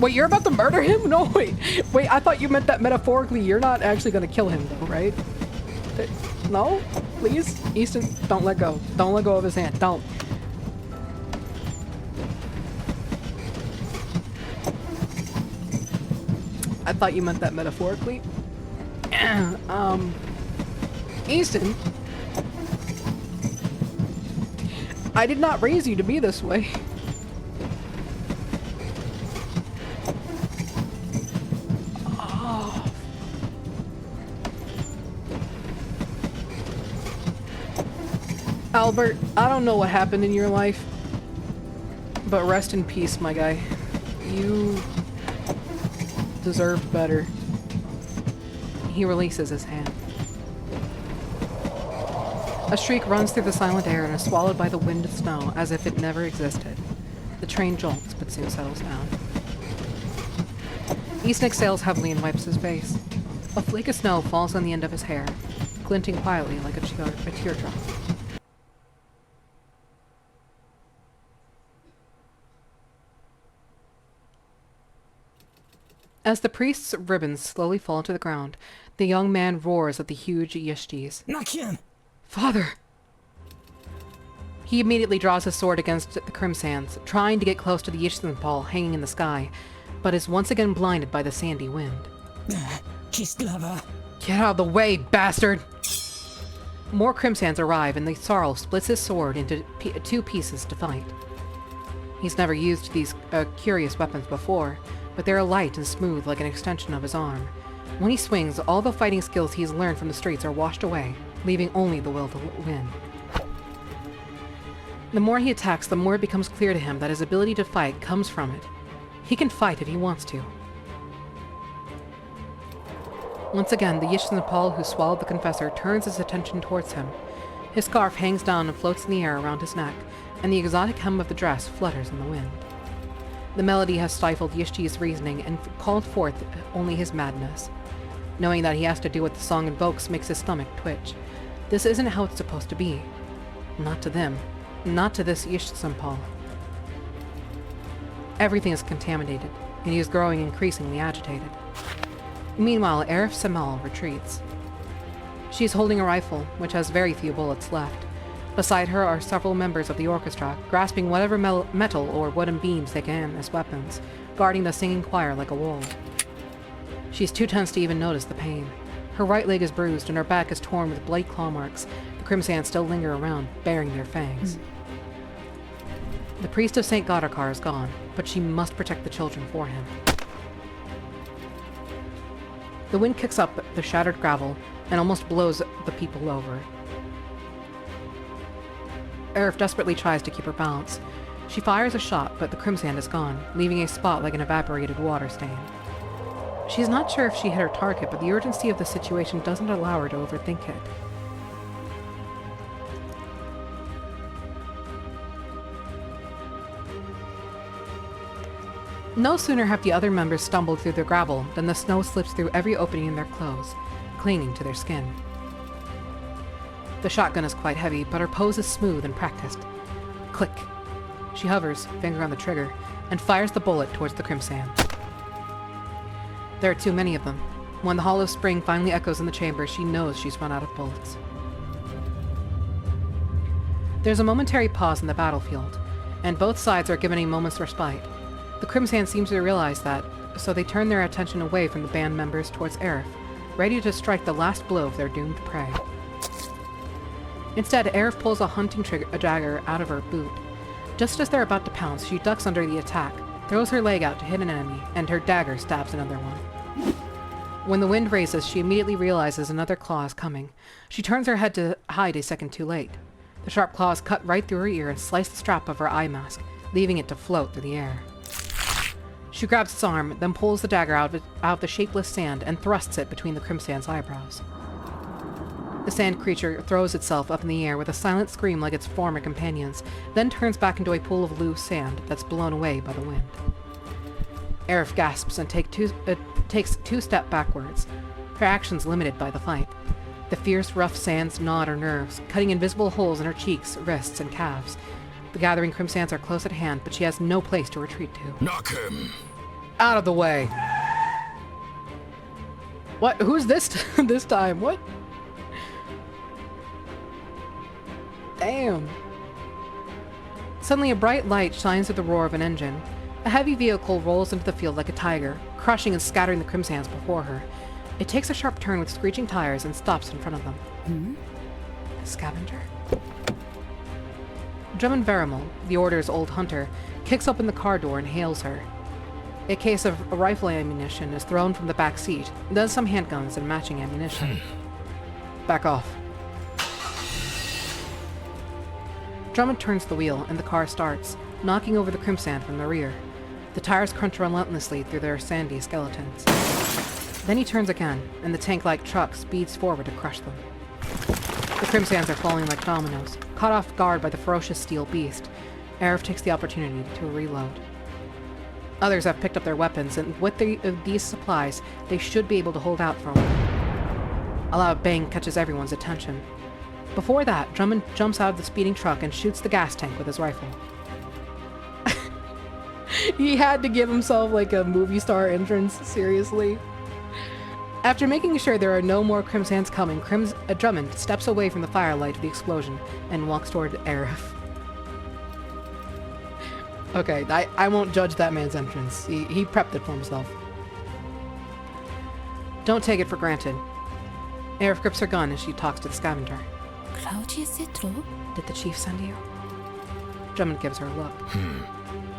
[SPEAKER 1] Wait, you're about to murder him? No, wait, I thought you meant that metaphorically. You're not actually gonna kill him, though, right? No? Please? Easton, don't let go. Don't let go of his hand. Don't. I thought you meant that metaphorically. Easton. I did not raise you to be this way. Oh. Albert, I don't know what happened in your life, but rest in peace, my guy. You deserved better. He releases his hand. A shriek runs through the silent air and is swallowed by the wind of snow as if it never existed. The train jolts, but soon settles down. East exhales heavily and wipes his face. A flake of snow falls on the end of his hair, glinting quietly like a teardrop. As the priest's ribbons slowly fall to the ground, the young man roars at the huge Yishtis.
[SPEAKER 3] Nakin!
[SPEAKER 1] Father! He immediately draws his sword against the Crimsands, trying to get close to the Yishtinpal hanging in the sky, but is once again blinded by the sandy wind.
[SPEAKER 3] Kistlava.
[SPEAKER 1] Get out of the way, bastard! More Crimsands arrive, and the Sarl splits his sword into two pieces to fight. He's never used these curious weapons before, but they're light and smooth like an extension of his arm. When he swings, all the fighting skills he's learned from the streets are washed away, leaving only the will to win. The more he attacks, the more it becomes clear to him that his ability to fight comes from it. He can fight if he wants to. Once again, the Yishtinpal who swallowed the Confessor turns his attention towards him. His scarf hangs down and floats in the air around his neck, and the exotic hem of the dress flutters in the wind. The melody has stifled Yishti's reasoning and called forth only his madness. Knowing that he has to do what the song invokes makes his stomach twitch. This isn't how it's supposed to be. Not to them. Not to this Yishtinpal. Everything is contaminated, and he is growing increasingly agitated. Meanwhile, Arif Semal retreats. She is holding a rifle, which has very few bullets left. Beside her are several members of the orchestra, grasping whatever metal or wooden beams they can as weapons, guarding the singing choir like a wall. She's too tense to even notice the pain. Her right leg is bruised and her back is torn with bloody claw marks. The Crimsands still linger around, baring their fangs. The priest of St. Godhrkar is gone, but she must protect the children for him. The wind kicks up the shattered gravel and almost blows the people over. Arif desperately tries to keep her balance. She fires a shot, but the Crimsand is gone, leaving a spot like an evaporated water stain. She's not sure if she hit her target, but the urgency of the situation doesn't allow her to overthink it. No sooner have the other members stumbled through the gravel than the snow slips through every opening in their clothes, clinging to their skin. The shotgun is quite heavy, but her pose is smooth and practiced. Click. She hovers, finger on the trigger, and fires the bullet towards the Crimsand. There are too many of them. When the hollow spring finally echoes in the chamber, she knows she's run out of bullets. There's a momentary pause in the battlefield, and both sides are given a moment's respite. The Crimsand seems to realize that, so they turn their attention away from the band members towards Arif, ready to strike the last blow of their doomed prey. Instead, Arif pulls a hunting dagger out of her boot. Just as they're about to pounce, she ducks under the attack, throws her leg out to hit an enemy, and her dagger stabs another one. When the wind raises, she immediately realizes another claw is coming. She turns her head to hide a second too late. The sharp claws cut right through her ear and slice the strap of her eye mask, leaving it to float through the air. She grabs its arm, then pulls the dagger out of the shapeless sand and thrusts it between the Crimsand's eyebrows. The sand creature throws itself up in the air with a silent scream like its former companions, then turns back into a pool of loose sand that's blown away by the wind. Arif gasps and takes two steps backwards, her actions limited by the fight. The fierce, rough sands gnawed her nerves, cutting invisible holes in her cheeks, wrists, and calves. The gathering Crimsands are close at hand, but she has no place to retreat to.
[SPEAKER 2] Knock him!
[SPEAKER 1] Out of the way! What? Who's this this time? What? Damn. Suddenly a bright light shines through the roar of an engine. A heavy vehicle rolls into the field like a tiger, crushing and scattering the Crimsands before her. It takes a sharp turn with screeching tires and stops in front of them. A scavenger? Drummond Verimal, the Order's old hunter, kicks open the car door and hails her. A case of rifle ammunition is thrown from the back seat, then some handguns and matching ammunition. Back off. Drummond turns the wheel, and the car starts, knocking over the Crimsand from the rear. The tires crunch relentlessly through their sandy skeletons. Then he turns again, and the tank-like truck speeds forward to crush them. The crimsans are falling like dominoes. Caught off guard by the ferocious steel beast, Aerith takes the opportunity to reload. Others have picked up their weapons, and with these supplies, they should be able to hold out for a while. A loud bang catches everyone's attention. Before that, Drummond jumps out of the speeding truck and shoots the gas tank with his rifle. He had to give himself like a movie star entrance, seriously. After making sure there are no more crimsans coming, Drummond steps away from the firelight of the explosion and walks toward Aerith. Okay, I won't judge that man's entrance. He prepped it for himself. Don't take it for granted. Aerith grips her gun as she talks to the scavenger. Did the chief send you? Drummond gives her a look.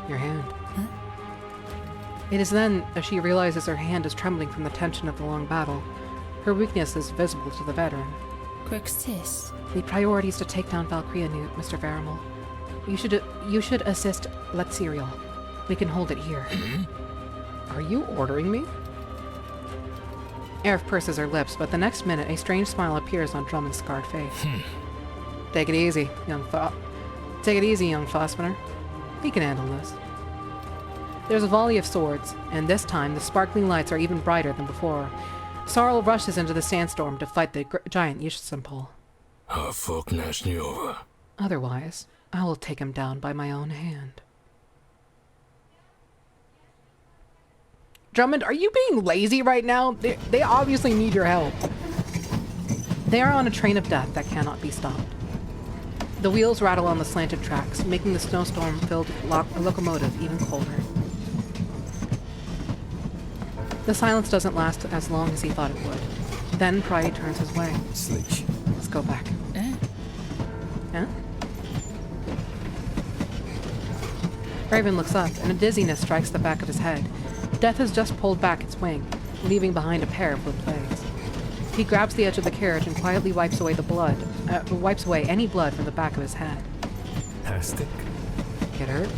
[SPEAKER 1] Your hand.
[SPEAKER 3] Huh?
[SPEAKER 1] It is then, as she realizes her hand is trembling from the tension of the long battle. Her weakness is visible to the veteran. The priority is to take down Valkyria, Mr. Varamel. You should assist Letsiriel. We can hold it here.
[SPEAKER 2] Are you ordering me?
[SPEAKER 1] Aerith purses her lips, but the next minute a strange smile appears on Drummond's scarred face. Take it easy, young Fassbender. He can handle this. There's a volley of swords, and this time the sparkling lights are even brighter than before. Sorrel rushes into the sandstorm to fight the giant Yishimpol. Otherwise, I will take him down by my own hand. Drummond, are you being lazy right now? They obviously need your help. They are on a train of death that cannot be stopped. The wheels rattle on the slanted tracks, making the snowstorm-filled locomotive even colder. The silence doesn't last as long as he thought it would. Then Pride turns his way. Let's go back. Huh? Raven looks up, and a dizziness strikes the back of his head. Death has just pulled back its wing, leaving behind a pair of blue plagues. He grabs the edge of the carriage and quietly wipes away any blood from the back of his head. Get hurt?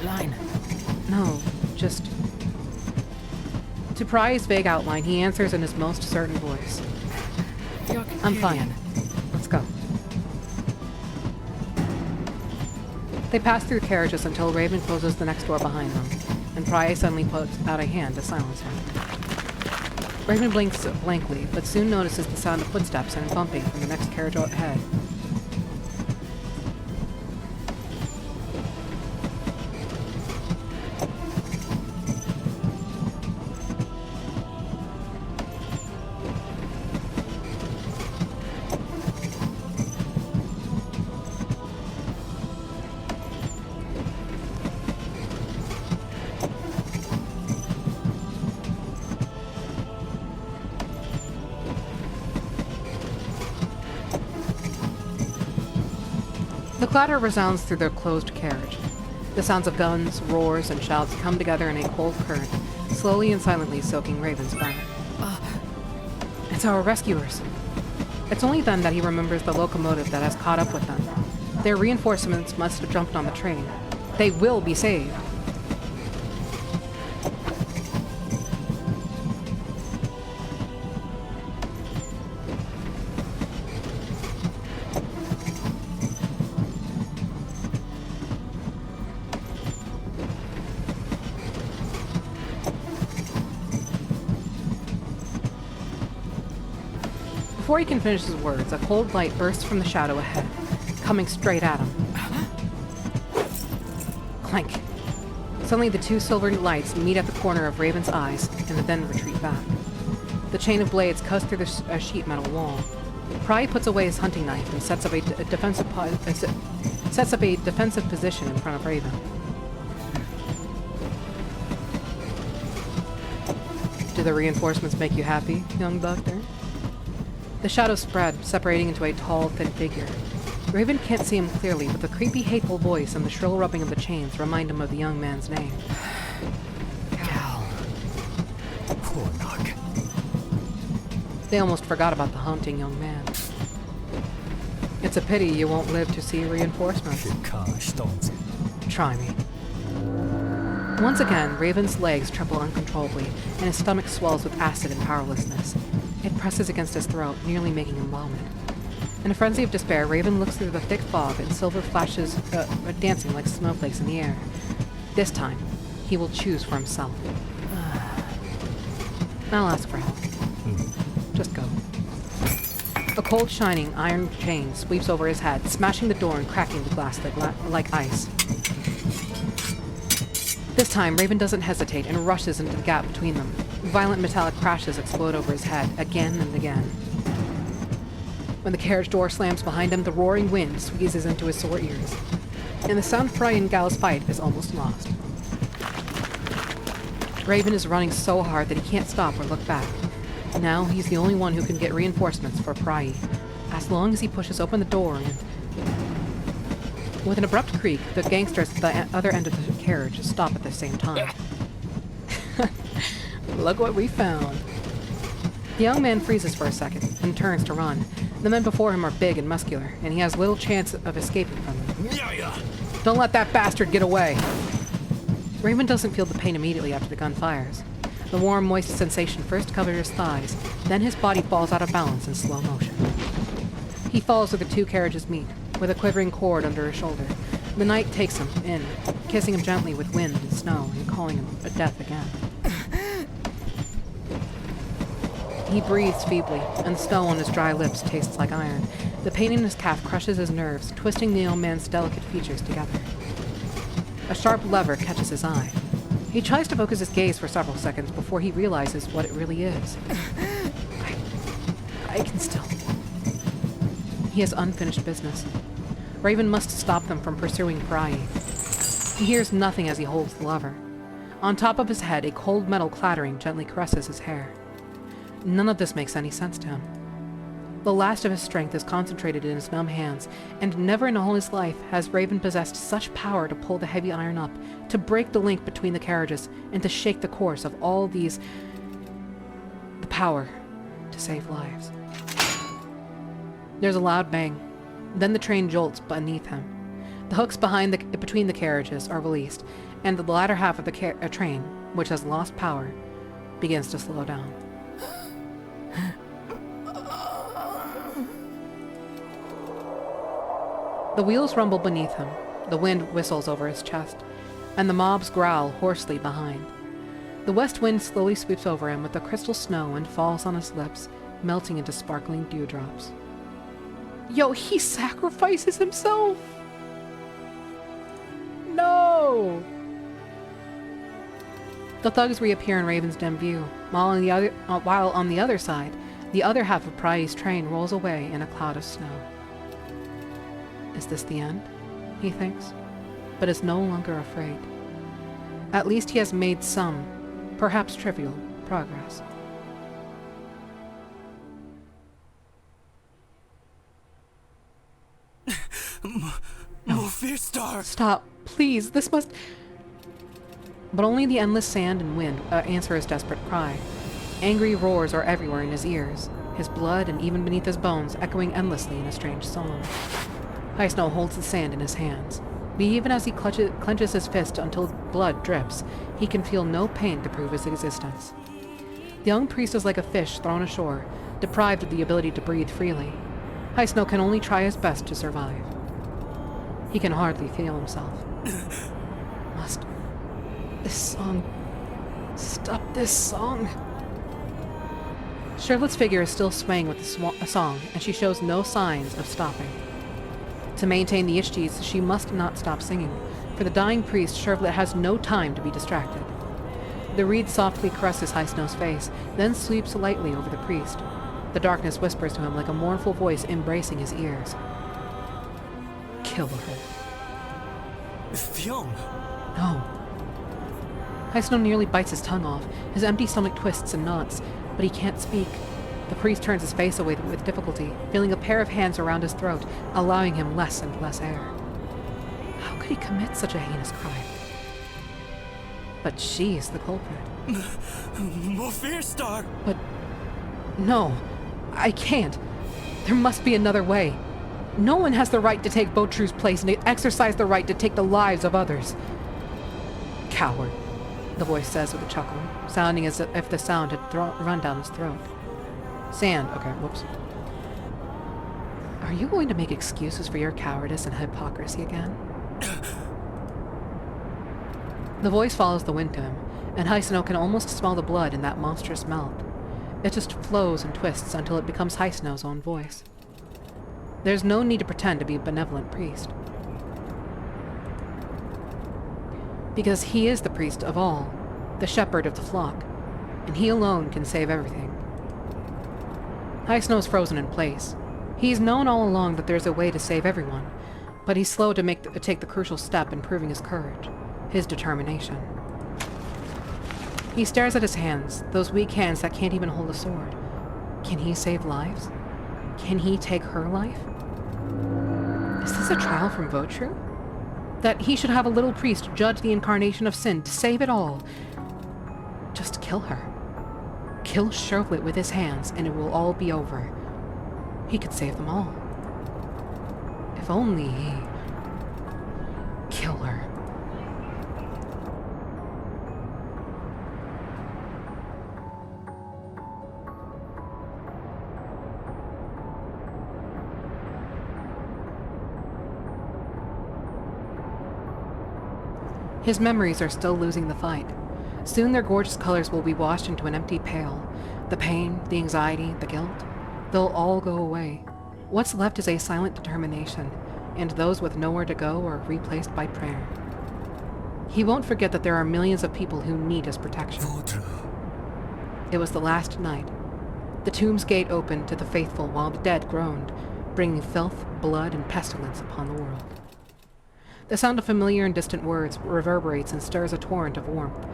[SPEAKER 3] Line.
[SPEAKER 1] No, just... To pry his vague outline, he answers in his most certain voice. I'm fine. Let's go. They pass through carriages until Raven closes the next door behind them, and Pry suddenly puts out a hand to silence him. Raven blinks blankly, but soon notices the sound of footsteps and bumping from the next carriage ahead. The clatter resounds through the closed carriage. The sounds of guns, roars, and shouts come together in a cold current, slowly and silently soaking Raven's back. It's our rescuers. It's only then that he remembers the locomotive that has caught up with them. Their reinforcements must have jumped on the train. They will be saved. Before he can finish his words, a cold light bursts from the shadow ahead, coming straight at him. Clank. Suddenly the two silvery lights meet at the corner of Raven's eyes, and then retreat back. The chain of blades cuts through the sheet metal wall. Pry puts away his hunting knife and sets up a defensive position in front of Raven. Do the reinforcements make you happy, young doctor? The shadows spread, separating into a tall, thin figure. Raven can't see him clearly, but the creepy, hateful voice and the shrill rubbing of the chains remind him of the young man's name.
[SPEAKER 3] Cal. Poor Nog.
[SPEAKER 1] They almost forgot about the haunting young man. It's a pity you won't live to see reinforcements. Try me. Once again, Raven's legs tremble uncontrollably, and his stomach swells with acid and powerlessness. It presses against his throat, nearly making him vomit. In a frenzy of despair, Raven looks through the thick fog and silver flashes dancing like snowflakes in the air. This time, he will choose for himself. I'll ask for help. Just go. A cold, shining iron chain sweeps over his head, smashing the door and cracking the glass like ice. This time, Raven doesn't hesitate and rushes into the gap between them. Violent metallic crashes explode over his head, again and again. When the carriage door slams behind him, the roaring wind squeezes into his sore ears, and the sound of Fry and Gal's fight is almost lost. Raven is running so hard that he can't stop or look back. Now he's the only one who can get reinforcements for Pry, as long as he pushes open the door and... With an abrupt creak, the gangsters at the other end of the carriage stop at the same time. Look what we found. The young man freezes for a second and turns to run. The men before him are big and muscular, and he has little chance of escaping from them. Don't let that bastard get away! Raven doesn't feel the pain immediately after the gun fires. The warm, moist sensation first covers his thighs, then his body falls out of balance in slow motion. He falls where the two carriages meet, with a quivering cord under his shoulder. The night takes him in, kissing him gently with wind and snow and calling him a death again. He breathes feebly, and the snow on his dry lips tastes like iron. The pain in his calf crushes his nerves, twisting the young man's delicate features together. A sharp lever catches his eye. He tries to focus his gaze for several seconds before he realizes what it really is. I can still... He has unfinished business. Raven must stop them from pursuing Pry. He hears nothing as he holds the lever. On top of his head, a cold metal clattering gently caresses his hair. None of this makes any sense to him. The last of his strength is concentrated in his numb hands, and never in all his life has Raven possessed such power to pull the heavy iron up, to break the link between the carriages, and to shake the course of all these... the power to save lives. There's a loud bang. Then the train jolts beneath him. The hooks between the carriages are released, and the latter half of the train, which has lost power, begins to slow down. The wheels rumble beneath him, the wind whistles over his chest, and the mobs growl hoarsely behind. The west wind slowly sweeps over him with the crystal snow and falls on his lips, melting into sparkling dewdrops. Yo, he sacrifices himself! No! The thugs reappear in Raven's dim view, while on the other side, the other half of Pry's train rolls away in a cloud of snow. Is this the end? He thinks, but is no longer afraid. At least he has made some, perhaps trivial, progress.
[SPEAKER 3] Star.
[SPEAKER 1] Stop, please, this must... But only the endless sand and wind answer his desperate cry. Angry roars are everywhere in his ears, his blood and even beneath his bones echoing endlessly in a strange song. High Snow holds the sand in his hands, but even as he clenches his fist until blood drips, he can feel no pain to prove his existence. The young priest is like a fish thrown ashore, deprived of the ability to breathe freely. High Snow can only try his best to survive. He can hardly feel himself. Must this song stop this song? Charlotte's figure is still swaying with the song, and she shows no signs of stopping. To maintain the Ishtis, she must not stop singing. For the dying priest, Charlotte has no time to be distracted. The reed softly caresses High Snow's face, then sweeps lightly over the priest. The darkness whispers to him like a mournful voice embracing his ears. Kill her.
[SPEAKER 3] Fyong.
[SPEAKER 1] No. High Snow nearly bites his tongue off. His empty stomach twists and knots, but he can't speak. The priest turns his face away with difficulty, feeling a pair of hands around his throat, allowing him less and less air. How could he commit such a heinous crime? But she is the culprit.
[SPEAKER 3] Star.
[SPEAKER 1] But... no. I can't. There must be another way. No one has the right to take Botru's place and to exercise the right to take the lives of others. Coward, the voice says with a chuckle, sounding as if the sound had run down his throat. Sand. Okay, whoops. Are you going to make excuses for your cowardice and hypocrisy again? The voice follows the wind to him, and Hyacino can almost smell the blood in that monstrous mouth. It just flows and twists until it becomes Hyacino's own voice. There's no need to pretend to be a benevolent priest. Because he is the priest of all, the shepherd of the flock, and he alone can save everything. Hyacino is frozen in place. He's known all along that there's a way to save everyone, but he's slow to take the crucial step in proving his courage, his determination. He stares at his hands, those weak hands that can't even hold a sword. Can he save lives? Can he take her life? Is this a trial from Votru? That he should have a little priest judge the incarnation of sin to save it all? Just kill her. Kill Charlotte with his hands, and it will all be over. He could save them all. If only he... Kill her. His memories are still losing the fight. Soon their gorgeous colors will be washed into an empty pail. The pain, the anxiety, the guilt, they'll all go away. What's left is a silent determination, and those with nowhere to go are replaced by prayer. He won't forget that there are millions of people who need his protection. It was the last night. The tomb's gate opened to the faithful while the dead groaned, bringing filth, blood, and pestilence upon the world. The sound of familiar and distant words reverberates and stirs a torrent of warmth.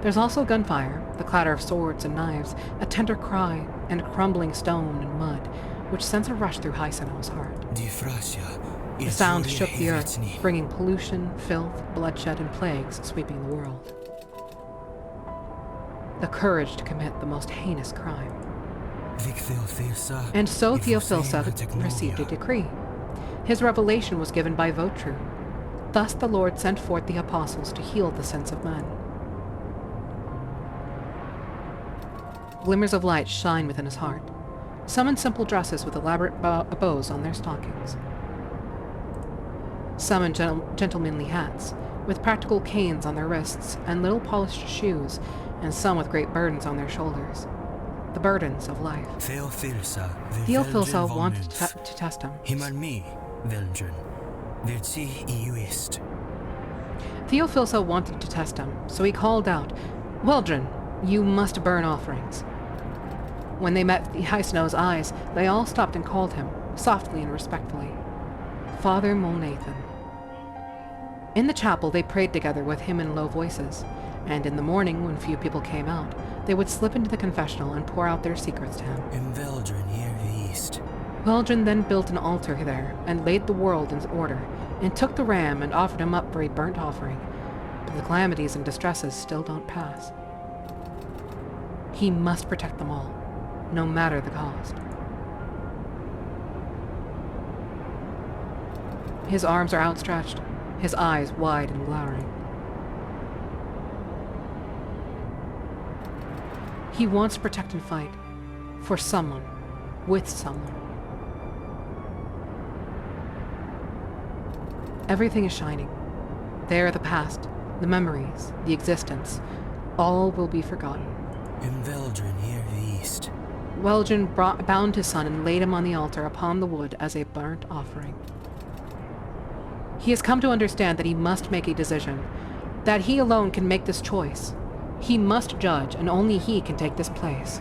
[SPEAKER 1] There's also gunfire, the clatter of swords and knives, a tender cry, and crumbling stone and mud, which sends a rush through Hyacino's heart. The sound shook the earth, bringing pollution, filth, bloodshed, and plagues sweeping the world. The courage to commit the most heinous crime. And so Theophilsa received a decree. His revelation was given by Votru. Thus the Lord sent forth the apostles to heal the sins of men. Glimmers of light shine within his heart. Some in simple dresses with elaborate bows on their stockings. Some in gentlemanly hats, with practical canes on their wrists and little polished shoes, and some with great burdens on their shoulders. The burdens of life. Theophilsa wanted to test him. Theophilsa wanted to test him, so he called out, "Weldrin, you must burn offerings." When they met Hyacino's eyes, they all stopped and called him, softly and respectfully, Father Molnathan. In the chapel, they prayed together with him in low voices, and in the morning, when few people came out, they would slip into the confessional and pour out their secrets to him. Weldrin then built an altar there, and laid the world in order, and took the ram and offered him up for a burnt offering, but the calamities and distresses still don't pass. He must protect them all, no matter the cost. His arms are outstretched, his eyes wide and glowering. He wants to protect and fight, for someone, with someone. Everything is shining. They are the past, the memories, the existence. All will be forgotten. Weldrin bound his son and laid him on the altar upon the wood as a burnt offering. He has come to understand that he must make a decision, that he alone can make this choice. He must judge, and only he can take this place.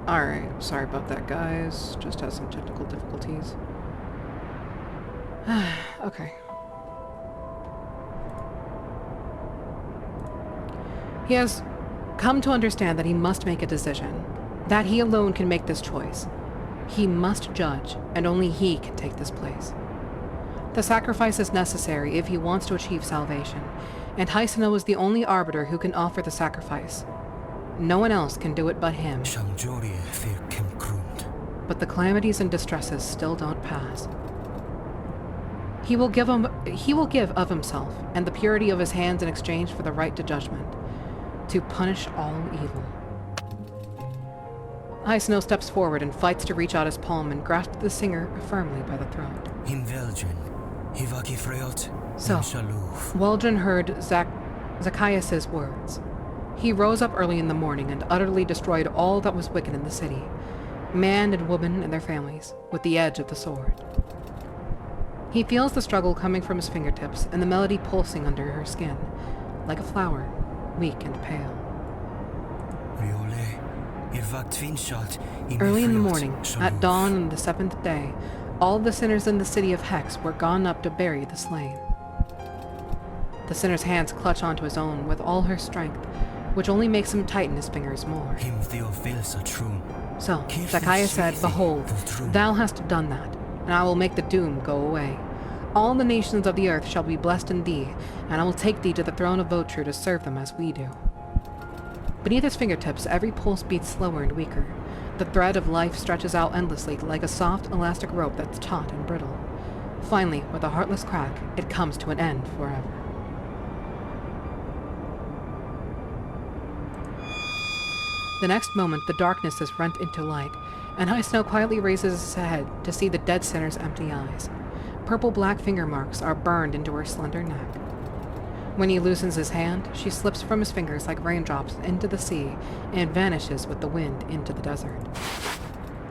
[SPEAKER 1] Alright, sorry about that, guys. Just has some technical difficulties. Okay. He has come to understand that he must make a decision. That he alone can make this choice. He must judge, and only he can take this place. The sacrifice is necessary if he wants to achieve salvation, and Hyacino is the only arbiter who can offer the sacrifice. No one else can do it but him. But the calamities and distresses still don't pass. He will give of himself and the purity of his hands in exchange for the right to judgment, to punish all evil. Hyacino steps forward and fights to reach out his palm and grasp the singer firmly by the throat. So, Waldron heard Zacchaeus' words. He rose up early in the morning and utterly destroyed all that was wicked in the city, man and woman and their families, with the edge of the sword. He feels the struggle coming from his fingertips and the melody pulsing under her skin, like a flower, weak and pale. Early in the morning, at dawn on the 7th day, all the sinners in the city of Hex were gone up to bury the slain. The sinner's hands clutch onto his own with all her strength, which only makes him tighten his fingers more. So, Zacchaeus said, "Behold, thou hast done that, and I will make the doom go away. All the nations of the earth shall be blessed in thee, and I will take thee to the throne of Vtuber to serve them as we do." Beneath his fingertips, every pulse beats slower and weaker. The thread of life stretches out endlessly like a soft, elastic rope that's taut and brittle. Finally, with a heartless crack, it comes to an end forever. The next moment, the darkness is rent into light, and Hyacino quietly raises his head to see the dead sinner's empty eyes. Purple-black finger marks are burned into her slender neck. When he loosens his hand, she slips from his fingers like raindrops into the sea and vanishes with the wind into the desert.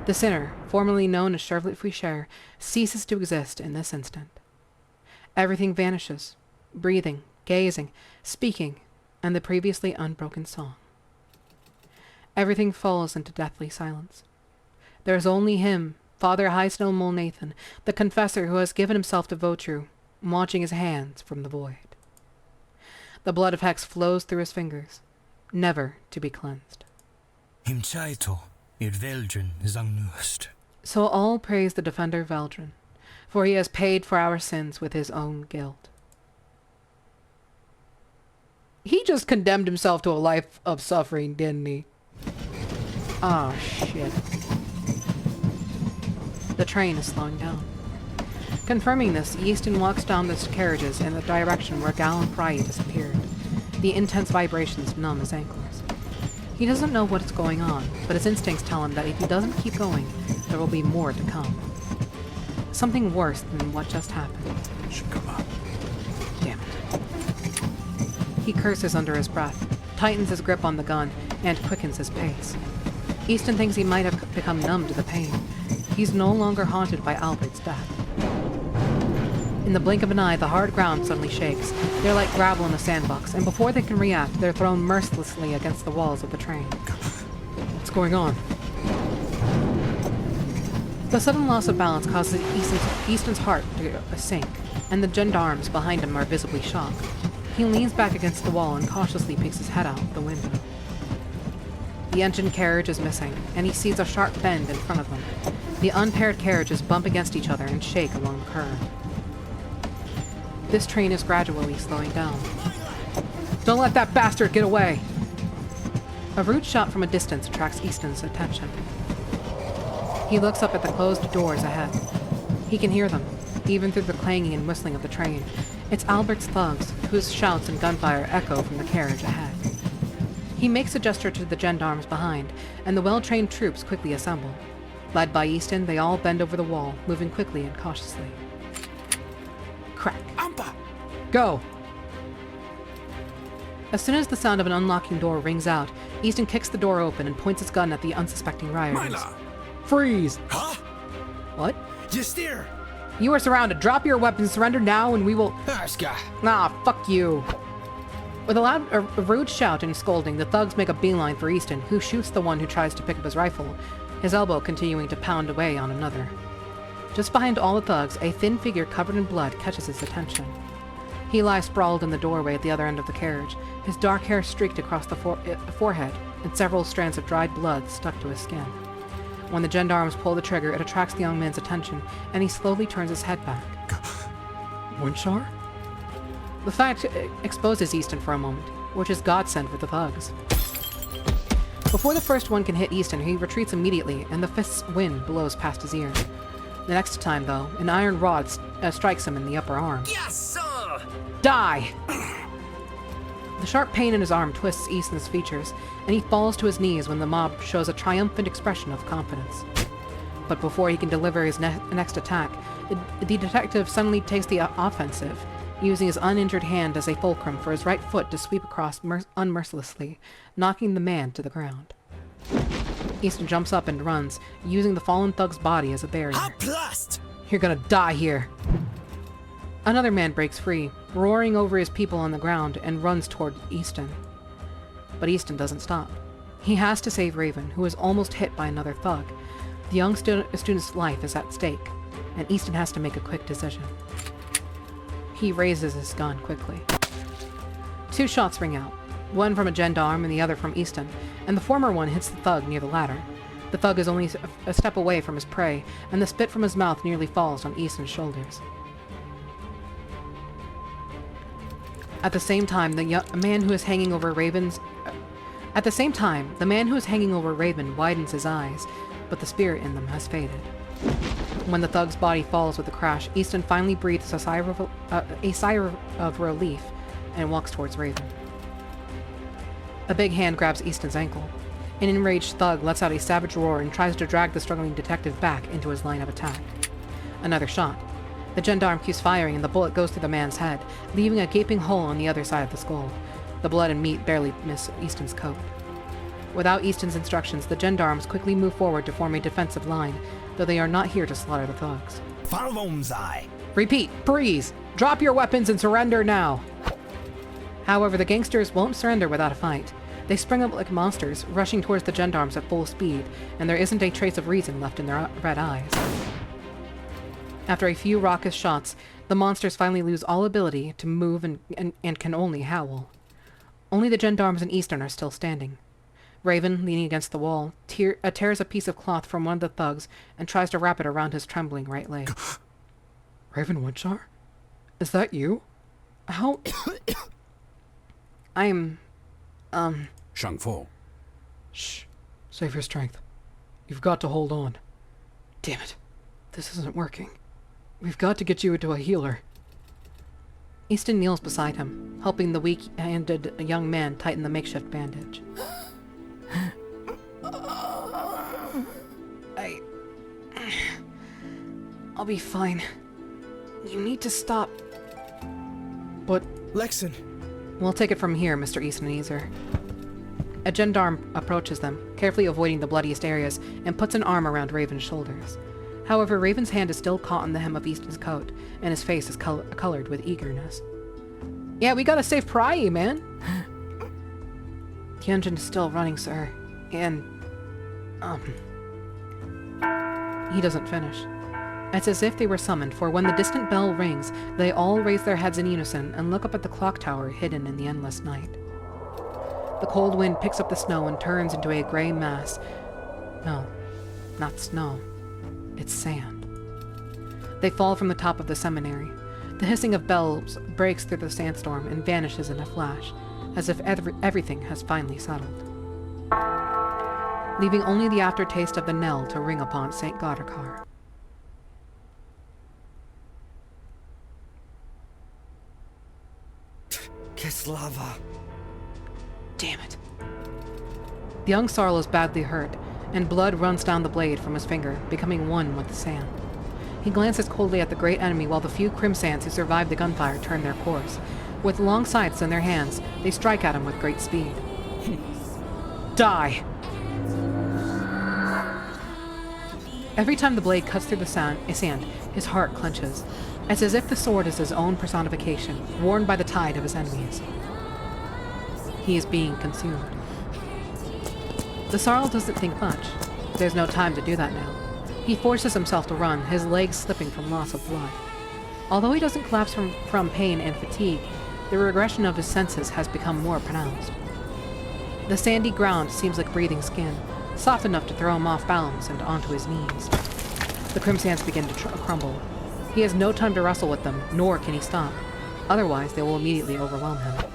[SPEAKER 1] The sinner, formerly known as Charlotte Foucher, ceases to exist in this instant. Everything vanishes, breathing, gazing, speaking, and the previously unbroken song. Everything falls into deathly silence. There is only him, Father Hyacino Molnathan, the confessor who has given himself to Vtuber, watching his hands from the void. The blood of Hex flows through his fingers, never to be cleansed. So all praise the defender Valdrin, for he has paid for our sins with his own guilt. He just condemned himself to a life of suffering, didn't he? Oh, shit. The train is slowing down. Confirming this, Easton walks down the carriages in the direction where Gal and Pry disappeared. The intense vibrations numb his ankles. He doesn't know what's going on, but his instincts tell him that if he doesn't keep going, there will be more to come. Something worse than what just happened. Damn it. He curses under his breath, tightens his grip on the gun, and quickens his pace. Easton thinks he might have become numb to the pain. He's no longer haunted by Albert's death. In the blink of an eye, the hard ground suddenly shakes. They're like gravel in a sandbox, and before they can react, they're thrown mercilessly against the walls of the train. What's going on? The sudden loss of balance causes Easton's heart to sink, and the gendarmes behind him are visibly shocked. He leans back against the wall and cautiously peeks his head out the window. The engine carriage is missing, and he sees a sharp bend in front of him. The unpaired carriages bump against each other and shake along the curve. This train is gradually slowing down. Don't let that bastard get away! A rude shot from a distance attracts Easton's attention. He looks up at the closed doors ahead. He can hear them, even through the clanging and whistling of the train. It's Albert's thugs, whose shouts and gunfire echo from the carriage ahead. He makes a gesture to the gendarmes behind, and the well-trained troops quickly assemble. Led by Easton, they all bend over the wall, moving quickly and cautiously. Crack. Ampa! Go! As soon as the sound of an unlocking door rings out, Easton kicks the door open and points his gun at the unsuspecting rioters. Freeze!
[SPEAKER 4] Huh?
[SPEAKER 1] What?
[SPEAKER 4] You steer!
[SPEAKER 1] You are surrounded. Drop your weapons, surrender now, and we will...
[SPEAKER 4] Arska!
[SPEAKER 1] Ah, fuck you. With a rude shout and scolding, the thugs make a beeline for Easton, who shoots the one who tries to pick up his rifle, his elbow continuing to pound away on another. Just behind all the thugs, a thin figure covered in blood catches his attention. He lies sprawled in the doorway at the other end of the carriage, his dark hair streaked across the forehead, and several strands of dried blood stuck to his skin. When the gendarmes pull the trigger, it attracts the young man's attention, and he slowly turns his head back.
[SPEAKER 2] Winchar?
[SPEAKER 1] The fact exposes Easton for a moment, which is godsend for the thugs. Before the first one can hit Easton, he retreats immediately, and the fist's wind blows past his ears. The next time, though, an iron rod strikes him in the upper arm.
[SPEAKER 3] Yes, sir!
[SPEAKER 1] Die! The sharp pain in his arm twists Easton's features, and he falls to his knees when the mob shows a triumphant expression of confidence. But before he can deliver his next attack, the detective suddenly takes the offensive, using his uninjured hand as a fulcrum for his right foot to sweep across unmercilessly, knocking the man to the ground. Easton jumps up and runs, using the fallen thug's body as a barrier. You're gonna die here. Another man breaks free, roaring over his people on the ground, and runs toward Easton. But Easton doesn't stop. He has to save Raven, who is almost hit by another thug. The young student's life is at stake, and Easton has to make a quick decision. He raises his gun quickly. 2 shots ring out, one from a gendarme and the other from Easton, and the former one hits the thug near the ladder. The thug is only a step away from his prey, and the spit from his mouth nearly falls on Easton's shoulders. At the same time, the man who is hanging over Raven widens his eyes, but the spirit in them has faded. When the thug's body falls with a crash, Easton finally breathes a sigh of relief and walks towards Raven. A big hand grabs Easton's ankle. An enraged thug lets out a savage roar and tries to drag the struggling detective back into his line of attack. Another shot. The gendarme keeps firing and the bullet goes through the man's head, leaving a gaping hole on the other side of the skull. The blood and meat barely miss Easton's coat. Without Easton's instructions, the gendarmes quickly move forward to form a defensive line, though they are not here to slaughter the thugs. Repeat, freeze! Drop your weapons and surrender now! However, the gangsters won't surrender without a fight. They spring up like monsters, rushing towards the gendarmes at full speed, and there isn't a trace of reason left in their red eyes. After a few raucous shots, the monsters finally lose all ability to move and can only howl. Only the gendarmes and Easton are still standing. Raven, leaning against the wall, tears a piece of cloth from one of the thugs and tries to wrap it around his trembling right leg.
[SPEAKER 2] Raven Winchar? Is that you? How...
[SPEAKER 1] I'm...
[SPEAKER 4] Shang Fo.
[SPEAKER 2] Shh. Save your strength. You've got to hold on. Damn it. This isn't working. We've got to get you into a healer.
[SPEAKER 1] Easton kneels beside him, helping the weak-handed young man tighten the makeshift bandage. I'll be fine. You need to stop.
[SPEAKER 2] But...
[SPEAKER 5] Lexon.
[SPEAKER 1] We'll take it from here, Mr. Easter. A gendarme approaches them, carefully avoiding the bloodiest areas, and puts an arm around Raven's shoulders. However, Raven's hand is still caught in the hem of Easton's coat, and his face is colored with eagerness. Yeah, we gotta save Pry, man! The engine's still running, sir. And... He doesn't finish. It's as if they were summoned, for when the distant bell rings, they all raise their heads in unison and look up at the clock tower hidden in the endless night. The cold wind picks up the snow and turns into a gray mass. No, not snow. It's sand. They fall from the top of the seminary. The hissing of bells breaks through the sandstorm and vanishes in a flash, as if everything has finally settled, leaving only the aftertaste of the knell to ring upon St. Godhrkar.
[SPEAKER 5] Kislava.
[SPEAKER 1] Damn it. The young Sarl is badly hurt, and blood runs down the blade from his finger, becoming one with the sand. He glances coldly at the great enemy while the few crimsants who survived the gunfire turn their course. With long scythes in their hands, they strike at him with great speed. Die! Every time the blade cuts through the sand, his heart clenches. It's as if the sword is his own personification, worn by the tide of his enemies. He is being consumed. The Sarl doesn't think much. There's no time to do that now. He forces himself to run, his legs slipping from loss of blood. Although he doesn't collapse from pain and fatigue, the regression of his senses has become more pronounced. The sandy ground seems like breathing skin, soft enough to throw him off balance and onto his knees. The crimsands begin to crumble. He has no time to wrestle with them, nor can he stop. Otherwise, they will immediately overwhelm him.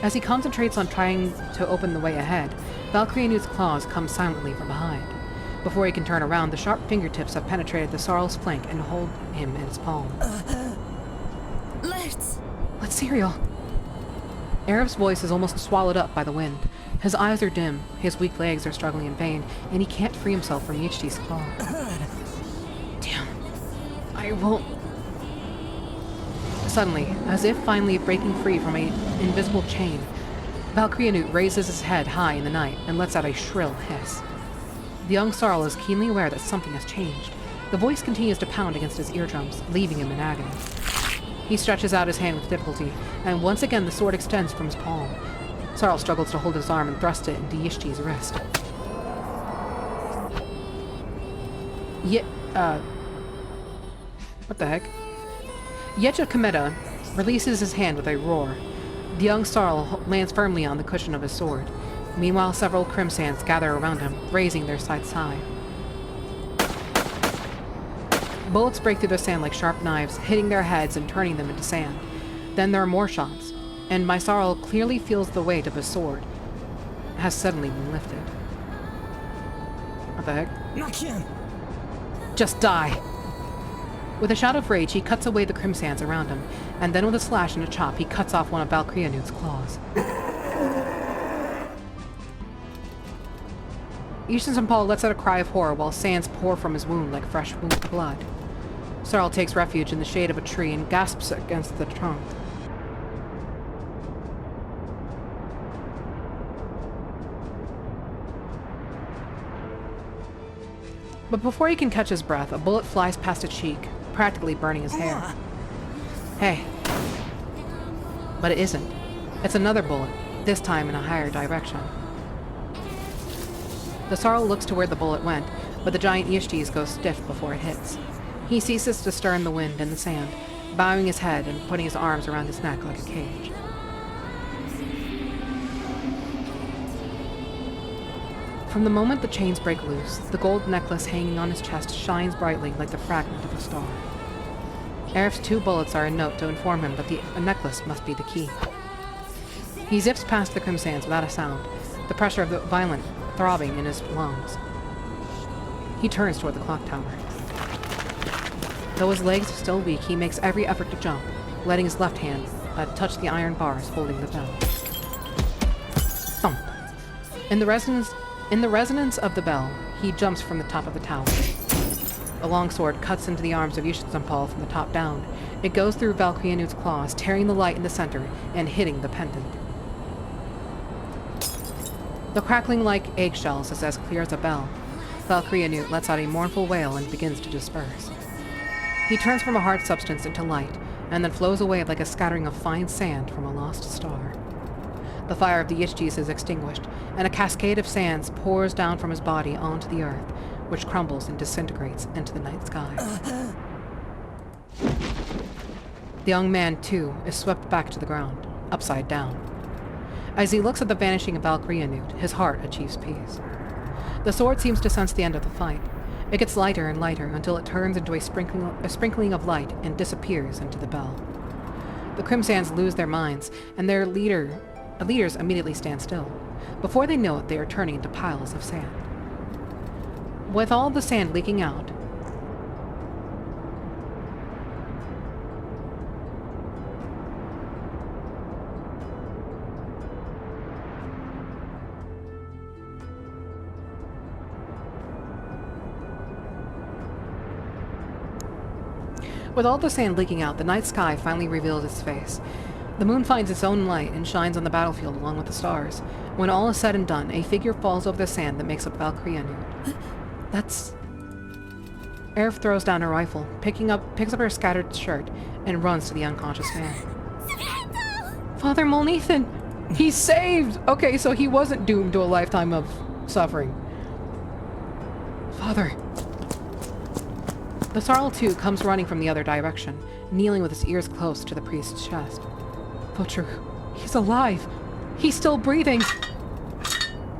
[SPEAKER 1] As he concentrates on trying to open the way ahead, Valkyria's claws come silently from behind. Before he can turn around, the sharp fingertips have penetrated the Sarl's flank and hold him in its palm.
[SPEAKER 5] Let's
[SPEAKER 1] cereal! Arif's voice is almost swallowed up by the wind. His eyes are dim, his weak legs are struggling in pain, and he can't free himself from Yichti's claw. Damn. I won't... Suddenly, as if finally breaking free from an invisible chain, Valkyrianut raises his head high in the night and lets out a shrill hiss. The young Sarl is keenly aware that something has changed. The voice continues to pound against his eardrums, leaving him in agony. He stretches out his hand with difficulty, and once again the sword extends from his palm. Sarl struggles to hold his arm and thrust it into Yishti's wrist. What the heck? Yecha Kometa releases his hand with a roar. The young Sarl lands firmly on the cushion of his sword. Meanwhile, several crimsands gather around him, raising their sights high. Bullets break through the sand like sharp knives, hitting their heads and turning them into sand. Then there are more shots, and my Sarl clearly feels the weight of his sword has suddenly been lifted. What the heck?
[SPEAKER 3] Nakian!
[SPEAKER 1] Just die! With a shout of rage, he cuts away the crimsands around him, and then with a slash and a chop, he cuts off one of Valkyrianut's claws. Ishin-Paul lets out a cry of horror while sands pour from his wound like fresh blood. Sarl takes refuge in the shade of a tree and gasps against the trunk. But before he can catch his breath, a bullet flies past his cheek, practically burning his hair. Hey. But it isn't. It's another bullet, this time in a higher direction. The Sarl looks to where the bullet went, but the giant Yishtis goes stiff before it hits. He ceases to stir in the wind and the sand, bowing his head and putting his arms around his neck like a cage. From the moment the chains break loose, the gold necklace hanging on his chest shines brightly like the fragment of a star. Arif's 2 bullets are a note to inform him that the necklace must be the key. He zips past the crimsands without a sound, the pressure of the violent throbbing in his lungs. He turns toward the clock tower. Though his legs are still weak, he makes every effort to jump, letting his left hand touch the iron bars holding the bell. Thump! In the resonance of the bell, he jumps from the top of the tower. A long sword cuts into the arms of Ishin-Paul from the top down. It goes through Valkyrianut's claws, tearing the light in the center and hitting the pendant. The crackling like eggshells is as clear as a bell. Valkyrianut lets out a mournful wail and begins to disperse. He turns from a hard substance into light, and then flows away like a scattering of fine sand from a lost star. The fire of the Yichtis is extinguished, and a cascade of sands pours down from his body onto the earth, which crumbles and disintegrates into the night sky. The young man, too, is swept back to the ground, upside down. As he looks at the vanishing of Valkyrianut, his heart achieves peace. The sword seems to sense the end of the fight. It gets lighter and lighter until it turns into a sprinkling of light and disappears into the bell. The crimsands lose their minds, and their leaders immediately stand still. Before they know it, they are turning into piles of sand. With all the sand leaking out, the night sky finally reveals its face. The moon finds its own light and shines on the battlefield along with the stars. When all is said and done, a figure falls over the sand that makes up Valkyrianut. That's... Arif throws down her rifle, picks up her scattered shirt, and runs to the unconscious man. Father Molnethan!
[SPEAKER 2] He's saved! Okay, so he wasn't doomed to a lifetime of suffering. Father.
[SPEAKER 1] The Sarl too comes running from the other direction, kneeling with his ears close to the priest's chest.
[SPEAKER 2] Butcher, he's alive. He's still breathing.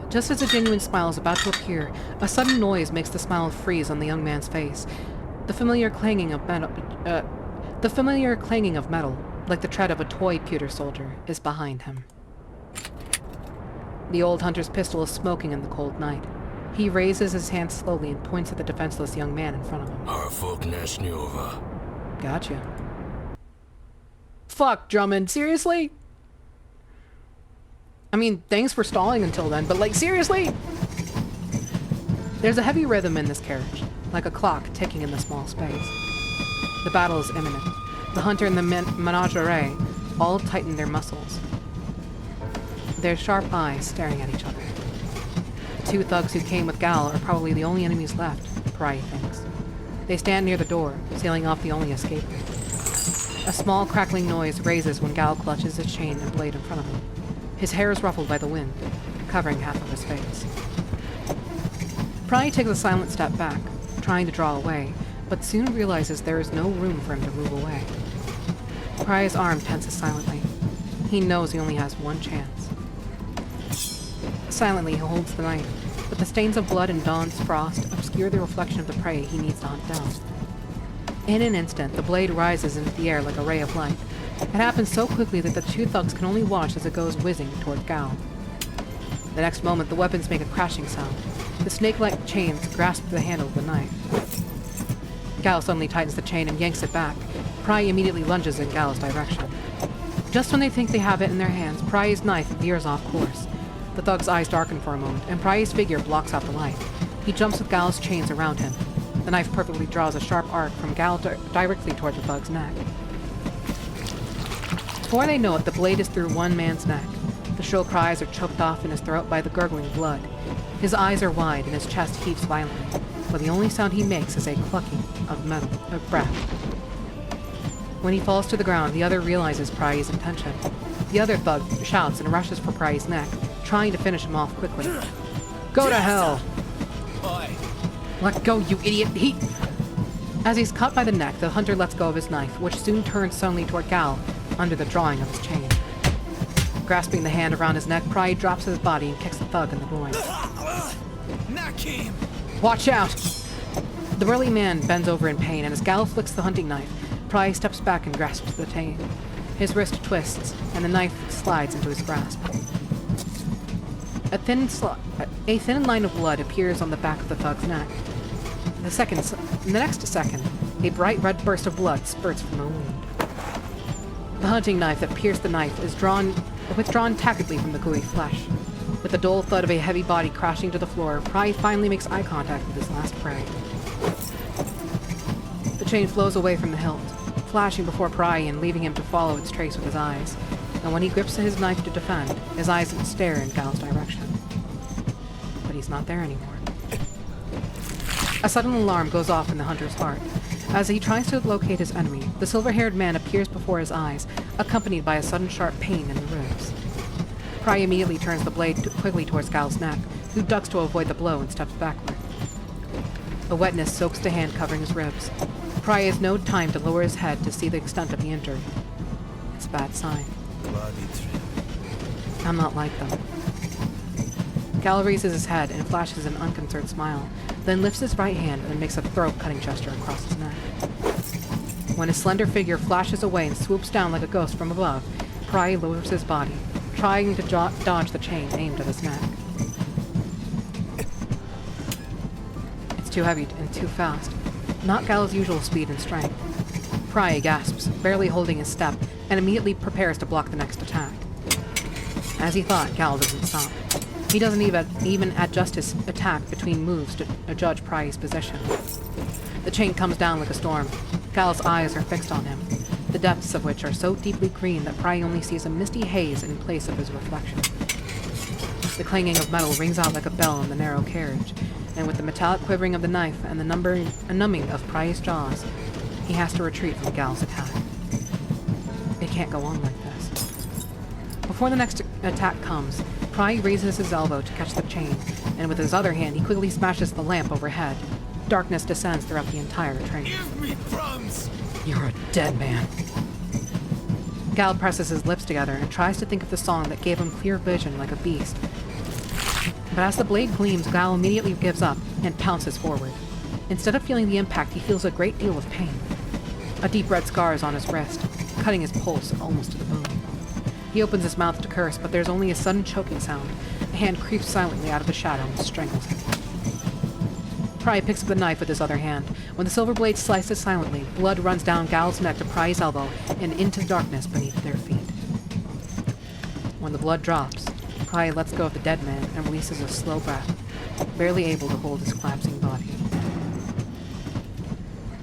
[SPEAKER 1] Just as a genuine smile is about to appear, a sudden noise makes the smile freeze on the young man's face. The familiar clanging of metal, like the tread of a toy pewter soldier, is behind him. The old hunter's pistol is smoking in the cold night. He raises his hand slowly and points at the defenseless young man in front of him. Gotcha.
[SPEAKER 2] Fuck, Drummond, seriously? I mean, thanks for stalling until then, but like, seriously?
[SPEAKER 1] There's a heavy rhythm in this carriage, like a clock ticking in the small space. The battle is imminent. The hunter and the menagerie all tighten their muscles, their sharp eyes staring at each other. The two thugs who came with Gal are probably the only enemies left, Pry thinks. They stand near the door, sealing off the only escape route. A small crackling noise raises when Gal clutches his chain and blade in front of him. His hair is ruffled by the wind, covering half of his face. Pry takes a silent step back, trying to draw away, but soon realizes there is no room for him to move away. Pry's arm tenses silently. He knows he only has one chance. Silently, he holds the knife, but the stains of blood and dawn's frost obscure the reflection of the prey he needs to hunt down. In an instant, the blade rises into the air like a ray of light. It happens so quickly that the two thugs can only watch as it goes whizzing toward Gal. The next moment, the weapons make a crashing sound. The snake-like chains grasp the handle of the knife. Gal suddenly tightens the chain and yanks it back. Pry immediately lunges in Gal's direction. Just when they think they have it in their hands, Pry's knife veers off course. The thug's eyes darken for a moment, and Pry's figure blocks out the light. He jumps with Gal's chains around him. The knife perfectly draws a sharp arc from Gal directly toward the thug's neck. Before they know it, the blade is through one man's neck. The shrill cries are choked off in his throat by the gurgling blood. His eyes are wide and his chest heaves violently, but the only sound he makes is a clucking of breath. When he falls to the ground, the other realizes Pry's intention. The other thug shouts and rushes for Pry's neck, trying to finish him off quickly.
[SPEAKER 2] Go to hell!
[SPEAKER 1] Let go, you idiot! As he's caught by the neck, the hunter lets go of his knife, which soon turns suddenly toward Gal, under the drawing of his chain. Grasping the hand around his neck, Pry drops his body and kicks the thug in the groin. Watch out! The burly man bends over in pain, and as Gal flicks the hunting knife, Pry steps back and grasps the chain. His wrist twists, and the knife slides into his grasp. A thin line of blood appears on the back of the thug's neck. In the next second, a bright red burst of blood spurts from the wound. The hunting knife that pierced the knife is withdrawn tactically from the gooey flesh. With the dull thud of a heavy body crashing to the floor, Pry finally makes eye contact with his last prey. The chain flows away from the hilt, flashing before Pry and leaving him to follow its trace with his eyes. And when he grips his knife to defend, his eyes stare in Gal's direction. But he's not there anymore. A sudden alarm goes off in the hunter's heart. As he tries to locate his enemy, the silver-haired man appears before his eyes, accompanied by a sudden sharp pain in the ribs. Pry immediately turns the blade quickly towards Gal's neck, who ducks to avoid the blow and steps backward. The wetness soaks the hand covering his ribs. Pry has no time to lower his head to see the extent of the injury. It's a bad sign. I'm not like them. Gal raises his head and flashes an unconcerned smile, then lifts his right hand and makes a throat-cutting gesture across his neck. When his slender figure flashes away and swoops down like a ghost from above, Pry lowers his body, trying to dodge the chain aimed at his neck. It's too heavy and too fast. Not Gal's usual speed and strength. Pry gasps, barely holding his step, and immediately prepares to block the next attack. As he thought, Gal doesn't stop. He doesn't even adjust his attack between moves to judge Pry's position. The chain comes down like a storm. Gal's eyes are fixed on him, the depths of which are so deeply green that Pry only sees a misty haze in place of his reflection. The clanging of metal rings out like a bell in the narrow carriage, and with the metallic quivering of the knife and the numbing of Pry's jaws, he has to retreat from Gal's attack. It can't go on like this. Before the next attack comes, Pry raises his elbow to catch the chain, and with his other hand he quickly smashes the lamp overhead. Darkness descends throughout the entire train.
[SPEAKER 3] Give me crumbs!
[SPEAKER 2] You're a dead man.
[SPEAKER 1] Gal presses his lips together and tries to think of the song that gave him clear vision like a beast. But as the blade gleams, Gal immediately gives up and pounces forward. Instead of feeling the impact, he feels a great deal of pain. A deep red scar is on his wrist, cutting his pulse almost to the bone. He opens his mouth to curse, but there's only a sudden choking sound. A hand creeps silently out of the shadow and strangles him. Pry picks up the knife with his other hand. When the silver blade slices silently, blood runs down Gal's neck to Pry's elbow and into the darkness beneath their feet. When the blood drops, Pry lets go of the dead man and releases a slow breath, barely able to hold his collapsing body.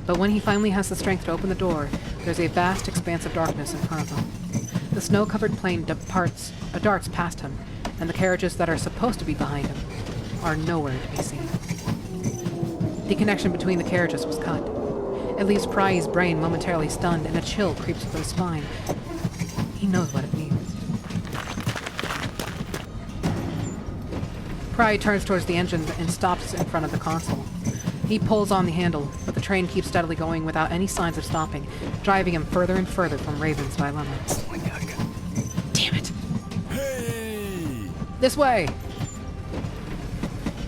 [SPEAKER 1] But when he finally has the strength to open the door, there's a vast expanse of darkness in front of him. The snow-covered plane darts past him, and the carriages that are supposed to be behind him are nowhere to be seen. The connection between the carriages was cut. It leaves Pry's brain momentarily stunned, and a chill creeps up his spine. He knows what it means. Pry turns towards the engine and stops in front of the console. He pulls on the handle, but the train keeps steadily going without any signs of stopping, driving him further and further from Raven's dilemma. Damn it!
[SPEAKER 3] Hey!
[SPEAKER 1] This way!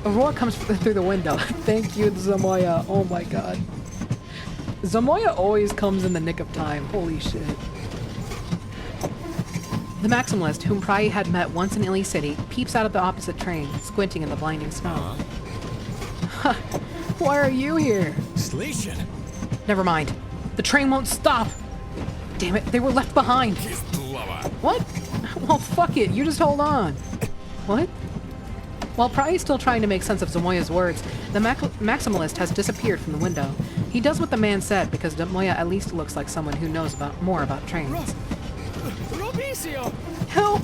[SPEAKER 1] A roar comes through the window.
[SPEAKER 2] Thank you, Zamoya. Oh my god. Zamoya always comes in the nick of time. Holy shit.
[SPEAKER 1] The Maximalist, whom Pry had met once in Illy City, peeps out of the opposite train, squinting in the blinding snow.
[SPEAKER 2] Why are you here?
[SPEAKER 3] Station!
[SPEAKER 1] Never mind. The train won't stop! Damn it, they were left behind! What? Well, fuck it, you just hold on. What? While Pry is still trying to make sense of Zamoya's words, the Maximalist has disappeared from the window. He does what the man said because Zamoya at least looks like someone who knows more about trains.
[SPEAKER 3] Robicio!
[SPEAKER 1] Help!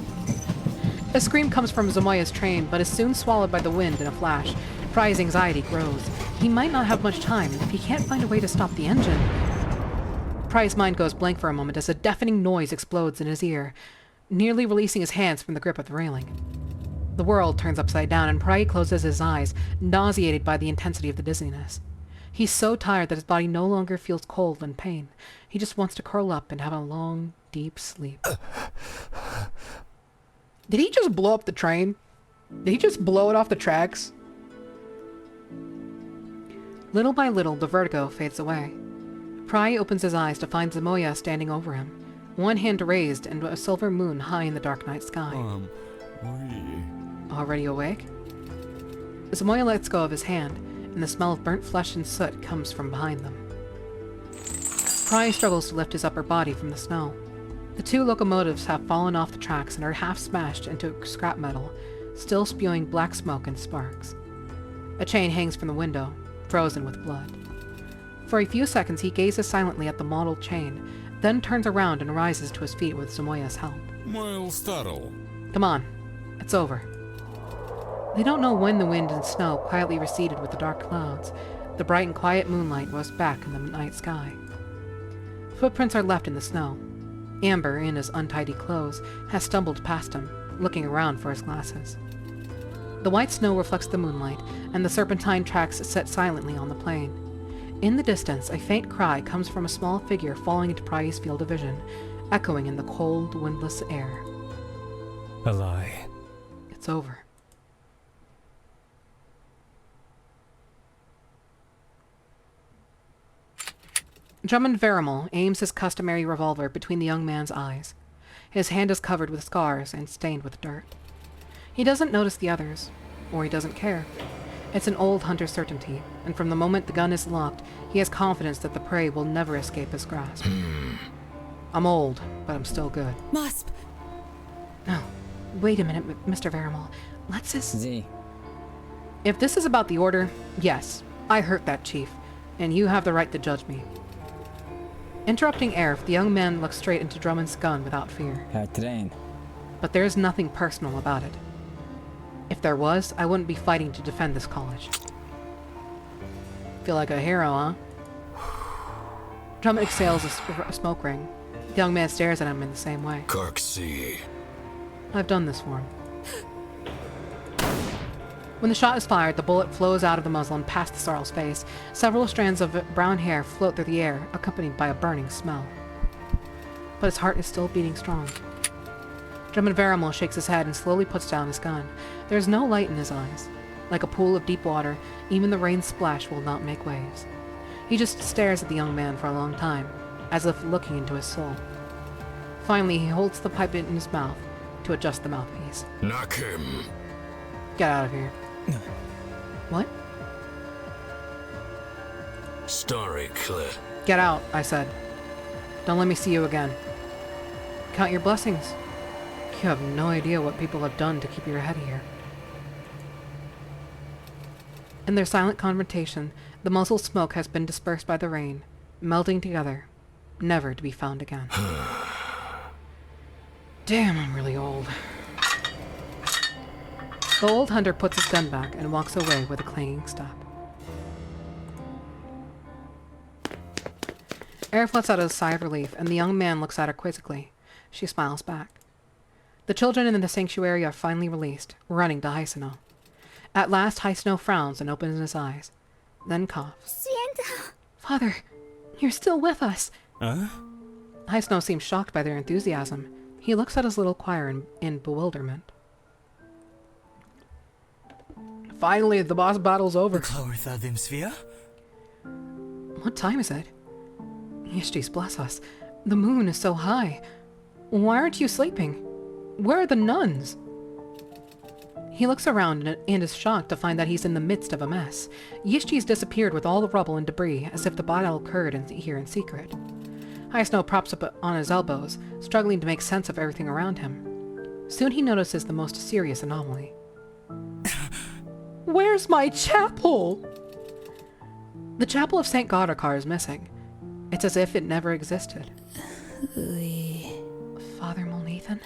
[SPEAKER 1] A scream comes from Zamoya's train, but is soon swallowed by the wind in a flash. Pry's anxiety grows. He might not have much time, and if he can't find a way to stop the engine... Pry's mind goes blank for a moment as a deafening noise explodes in his ear, nearly releasing his hands from the grip of the railing. The world turns upside down, and Pry closes his eyes, nauseated by the intensity of the dizziness. He's so tired that his body no longer feels cold and pain. He just wants to curl up and have a long, deep sleep.
[SPEAKER 2] Did he just blow up the train? Did he just blow it off the tracks?
[SPEAKER 1] Little by little, the vertigo fades away. Pry opens his eyes to find Zamoya standing over him, one hand raised and a silver moon high in the dark night sky. Already awake? Zamoya lets go of his hand, and the smell of burnt flesh and soot comes from behind them. Pry struggles to lift his upper body from the snow. The two locomotives have fallen off the tracks and are half smashed into scrap metal, still spewing black smoke and sparks. A chain hangs from the window, frozen with blood. For a few seconds he gazes silently at the mottled chain, then turns around and rises to his feet with Zamoya's help. Come on, it's over. They don't know when the wind and snow quietly receded with the dark clouds. The bright and quiet moonlight was back in the night sky. Footprints are left in the snow. Amber, in his untidy clothes, has stumbled past him, looking around for his glasses. The white snow reflects the moonlight, and the serpentine tracks sit silently on the plain. In the distance, a faint cry comes from a small figure falling into Pry's field of vision, echoing in the cold, windless air.
[SPEAKER 3] A lie.
[SPEAKER 1] It's over. Drummond Verimal aims his customary revolver between the young man's eyes. His hand is covered with scars and stained with dirt. He doesn't notice the others, or he doesn't care. It's an old hunter's certainty, and from the moment the gun is locked, he has confidence that the prey will never escape his grasp. I'm old, but I'm still good.
[SPEAKER 5] Musp!
[SPEAKER 1] No, wait a minute, Mr. Verimal. Let's just...
[SPEAKER 5] Z.
[SPEAKER 1] If this is about the Order, yes, I hurt that chief, and you have the right to judge me. Interrupting Aerith, the young man looks straight into Drummond's gun without fear.
[SPEAKER 5] Her train.
[SPEAKER 1] But there is nothing personal about it. If there was, I wouldn't be fighting to defend this college. Feel like a hero, huh? Drummond exhales a smoke ring. The young man stares at him in the same way.
[SPEAKER 4] Kirksey.
[SPEAKER 1] I've done this for him. When the shot is fired, the bullet flows out of the muzzle and past the Sarl's face. Several strands of brown hair float through the air, accompanied by a burning smell. But his heart is still beating strong. Drummond Verimel shakes his head and slowly puts down his gun. There is no light in his eyes. Like a pool of deep water, even the rain splash will not make waves. He just stares at the young man for a long time, as if looking into his soul. Finally, he holds the pipe in his mouth to adjust the mouthpiece.
[SPEAKER 4] Knock him.
[SPEAKER 1] Get out of here. What?
[SPEAKER 4] Story clear.
[SPEAKER 1] Get out, I said. Don't let me see you again. Count your blessings. You have no idea what people have done to keep your head here. In their silent confrontation, the muzzle smoke has been dispersed by the rain, melding together, never to be found again. Damn, I'm really old. The old hunter puts his gun back and walks away with a clanging step. Aerith lets out a sigh of relief, and the young man looks at her quizzically. She smiles back. The children in the sanctuary are finally released, running to Hyacino. At last, Hyacino frowns and opens his eyes, then coughs. Father, you're still with us.
[SPEAKER 3] Huh?
[SPEAKER 1] Hyacino seems shocked by their enthusiasm. He looks at his little choir in bewilderment.
[SPEAKER 2] Finally, the boss battle's over.
[SPEAKER 3] Sphere?
[SPEAKER 1] What time is it? Yishtis, bless us. The moon is so high. Why aren't you sleeping? Where are the nuns? He looks around and is shocked to find that he's in the midst of a mess. Yishti's disappeared with all the rubble and debris, as if the battle occurred here in secret. Hyacino props up on his elbows, struggling to make sense of everything around him. Soon he notices the most serious anomaly.
[SPEAKER 2] Where's my chapel?
[SPEAKER 1] The chapel of St. Godhrkar is missing. It's as if it never existed. Father Molnathan?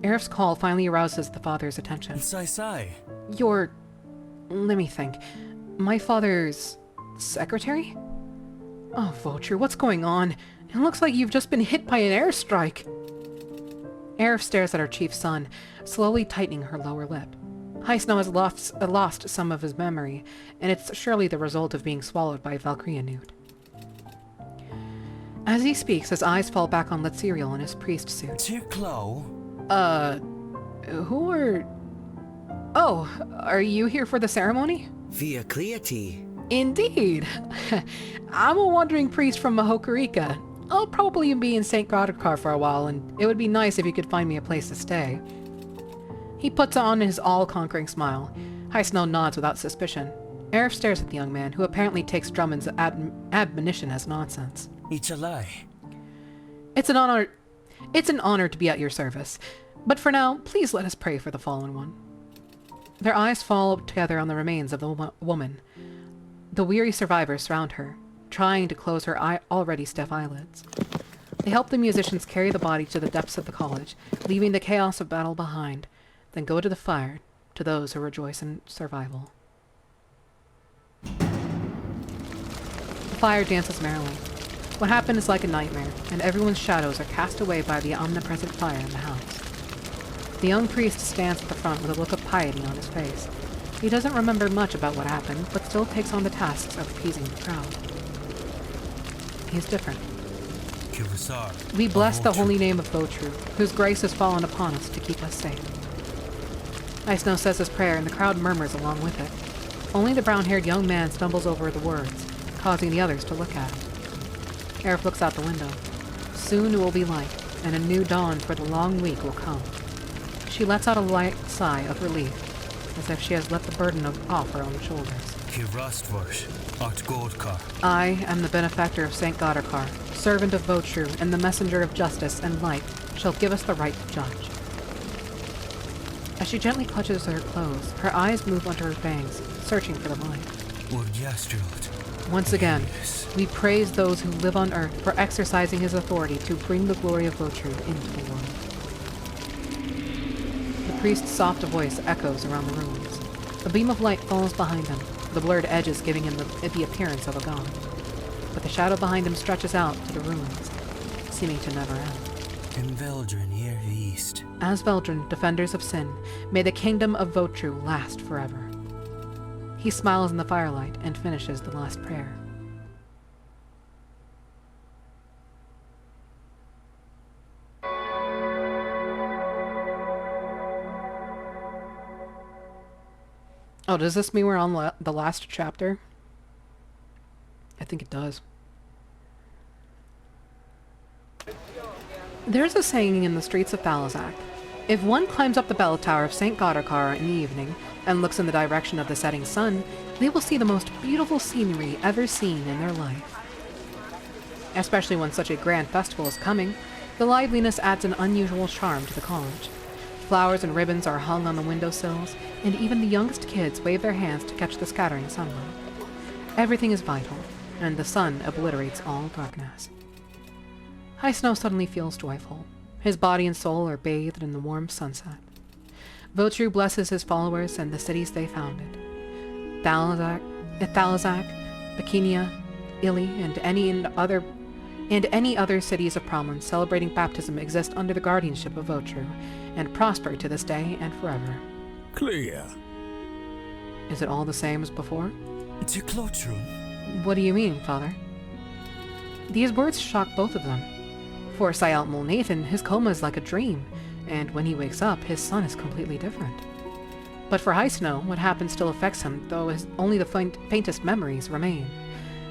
[SPEAKER 1] Aerith's call finally arouses the father's attention.
[SPEAKER 3] Sai.
[SPEAKER 1] You're... let me think. My father's... secretary? Oh, Vulture, what's going on? It looks like you've just been hit by an airstrike. Aerith stares at her chief son, slowly tightening her lower lip. Hyacino has lost some of his memory, and it's surely the result of being swallowed by Valkyria Newt. As he speaks, his eyes fall back on Litziriel in his priest suit.
[SPEAKER 3] Tirklo?
[SPEAKER 1] Who are... Oh, are you here for the ceremony?
[SPEAKER 5] Via Cleity.
[SPEAKER 1] Indeed. I'm a wandering priest from Mahokarika. I'll probably be in St. Godhrkar for a while, and it would be nice if you could find me a place to stay. He puts on his all-conquering smile. Hyacino nods without suspicion. Aerith stares at the young man, who apparently takes Drummond's admonition as nonsense.
[SPEAKER 3] It's a lie.
[SPEAKER 1] It's an honor to be at your service. But for now, please let us pray for the fallen one. Their eyes fall together on the remains of the woman. The weary survivors surround her, trying to close her already stiff eyelids. They help the musicians carry the body to the depths of the college, leaving the chaos of battle behind, then go to the fire to those who rejoice in survival. The fire dances merrily. What happened is like a nightmare, and everyone's shadows are cast away by the omnipresent fire in the house. The young priest stands at the front with a look of piety on his face. He doesn't remember much about what happened, but still takes on the tasks of appeasing the crowd. He's different. We bless the holy name of Votru, whose grace has fallen upon us to keep us safe. Hyacino says his prayer, and the crowd murmurs along with it. Only the brown-haired young man stumbles over the words, causing the others to look at him. Aerith looks out the window. Soon it will be light, and a new dawn for the long week will come. She lets out a light sigh of relief, as if she has let the burden off her own shoulders. I am the benefactor of St. Godhrkar, servant of Votru, and the messenger of justice and light shall give us the right to judge. As she gently clutches her clothes, her eyes move under her fangs, searching for the light. Once again, we praise those who live on earth for exercising his authority to bring the glory of Votru into the world. The priest's soft voice echoes around the ruins. A beam of light falls behind him, the blurred edges giving him the appearance of a god. But the shadow behind him stretches out to the ruins, seeming to never end.
[SPEAKER 3] In Veldrin here east.
[SPEAKER 1] As Veldrin, defenders of sin, may the kingdom of Votru last forever. He smiles in the firelight and finishes the last prayer. Oh, does this mean we're on the last chapter? I think it does. There's a saying in the streets of Thalazak. If one climbs up the bell tower of St. Godhrkar in the evening and looks in the direction of the setting sun, they will see the most beautiful scenery ever seen in their life. Especially when such a grand festival is coming, the liveliness adds an unusual charm to the college. Flowers and ribbons are hung on the windowsills, and even the youngest kids wave their hands to catch the scattering sunlight. Everything is vital, and the sun obliterates all darkness. High Snow suddenly feels joyful. His body and soul are bathed in the warm sunset. Votru blesses his followers and the cities they founded. Thalazak, Bikini, Ili, and any other cities of prominence celebrating baptism exist under the guardianship of Votru, and prosper to this day and forever.
[SPEAKER 4] Clear.
[SPEAKER 1] Is it all the same as before?
[SPEAKER 3] To Clotrum.
[SPEAKER 1] What do you mean, Father? These words shock both of them. For Sayalt Mulnathan, his coma is like a dream, and when he wakes up, his son is completely different. But for High Snow, what happened still affects him, though only the faintest memories remain.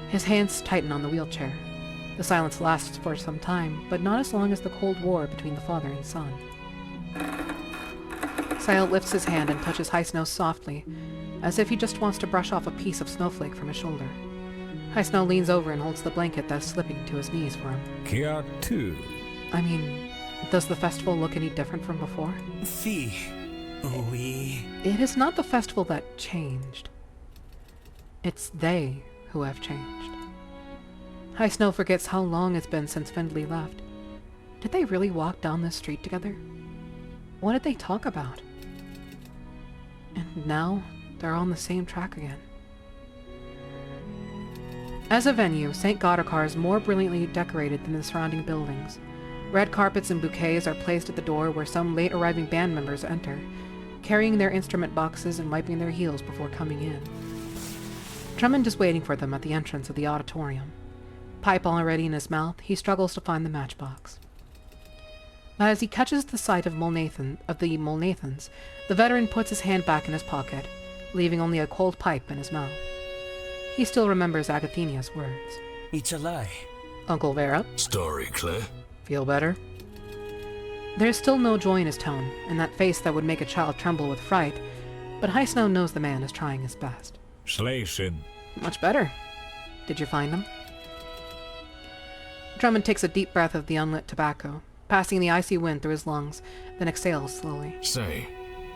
[SPEAKER 1] His hands tighten on the wheelchair. The silence lasts for some time, but not as long as the Cold War between the father and son. Sayalt lifts his hand and touches High Snow softly, as if he just wants to brush off a piece of snowflake from his shoulder. High Snow leans over and holds the blanket that's slipping to his knees for him.
[SPEAKER 4] Kia too.
[SPEAKER 1] I mean, does the festival look any different from before?
[SPEAKER 3] Fee. Oui.
[SPEAKER 1] It is not the festival that changed. It's they who have changed. High Snow forgets how long it's been since Findley left. Did they really walk down this street together? What did they talk about? And now, they're on the same track again. As a venue, St. Godhrkar is more brilliantly decorated than the surrounding buildings. Red carpets and bouquets are placed at the door where some late-arriving band members enter, carrying their instrument boxes and wiping their heels before coming in. Drummond is waiting for them at the entrance of the auditorium. Pipe already in his mouth, he struggles to find the matchbox. But as he catches the sight of the Mulnathans, the veteran puts his hand back in his pocket, leaving only a cold pipe in his mouth. He still remembers Agathenia's words.
[SPEAKER 3] It's a lie.
[SPEAKER 1] Uncle Vera,
[SPEAKER 4] Story clear.
[SPEAKER 1] feel better? There's still no joy in his tone, and that face that would make a child tremble with fright, but High Snow knows the man is trying his best.
[SPEAKER 4] Slaysin.
[SPEAKER 1] Much better. Did you find them? Drummond takes a deep breath of the unlit tobacco, passing the icy wind through his lungs, then exhales slowly.
[SPEAKER 4] Say,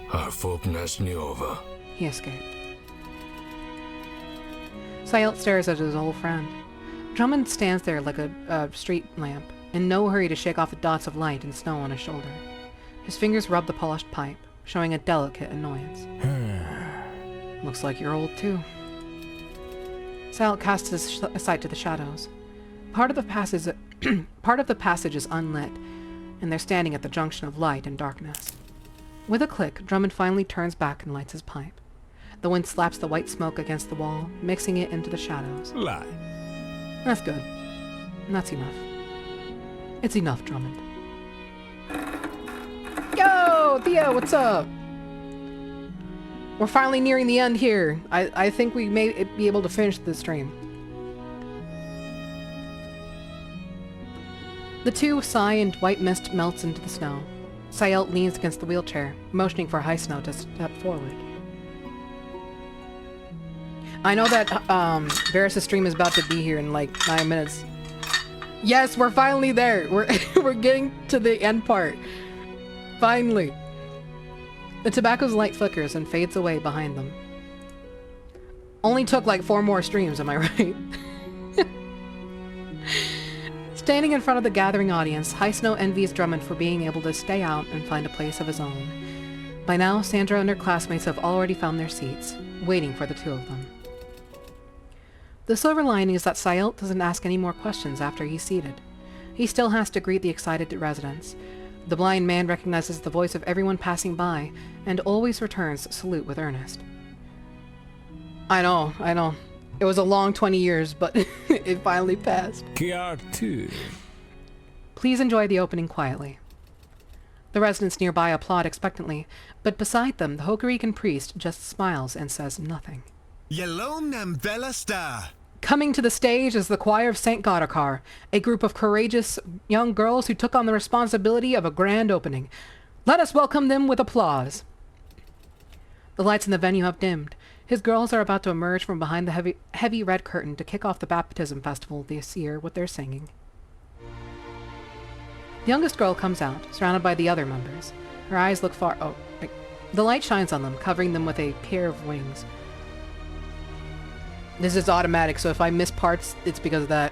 [SPEAKER 4] har folk nästan over.
[SPEAKER 1] He escaped. Sayalt stares at his old friend. Drummond stands there like a street lamp, in no hurry to shake off the dots of light and snow on his shoulder. His fingers rub the polished pipe, showing a delicate annoyance. Looks like you're old too. Sayalt casts his sight to the shadows. Part of the passage is unlit, and they're standing at the junction of light and darkness. With a click, Drummond finally turns back and lights his pipe. The wind slaps the white smoke against the wall, mixing it into the shadows.
[SPEAKER 4] Lie.
[SPEAKER 1] That's good. And that's enough. It's enough, Drummond. Yo, Theo, what's up? We're finally nearing the end here. I think we may be able to finish the stream. The two sigh and white mist melts into the snow. Sayalt leans against the wheelchair, motioning for High Snow to step forward. I know that Varys' stream is about to be here in like 9 minutes. Yes, we're finally there. We're getting to the end part. Finally. The tobacco's light flickers and fades away behind them. Only took like 4 more streams, am I right? Standing in front of the gathering audience, High Snow envies Drummond for being able to stay out and find a place of his own. By now, Sandra and her classmates have already found their seats, waiting for the two of them. The silver lining is that Sayalt doesn't ask any more questions after he's seated. He still has to greet the excited residents. The blind man recognizes the voice of everyone passing by, and always returns salute with earnest. I know. It was a long 20 years, but it finally passed.
[SPEAKER 4] Kjar too.
[SPEAKER 1] Please enjoy the opening quietly. The residents nearby applaud expectantly, but beside them, the Hokurikan priest just smiles and says nothing.
[SPEAKER 5] Yalom nam velasta.
[SPEAKER 1] Coming to the stage is the choir of St. Godhrkar, a group of courageous young girls who took on the responsibility of a grand opening. Let us welcome them with applause. The lights in the venue have dimmed. His girls are about to emerge from behind the heavy red curtain to kick off the baptism festival this year with their singing. The youngest girl comes out, surrounded by the other members. Her eyes look far... The light shines on them, covering them with a pair of wings. This is automatic, so if I miss parts, it's because of that.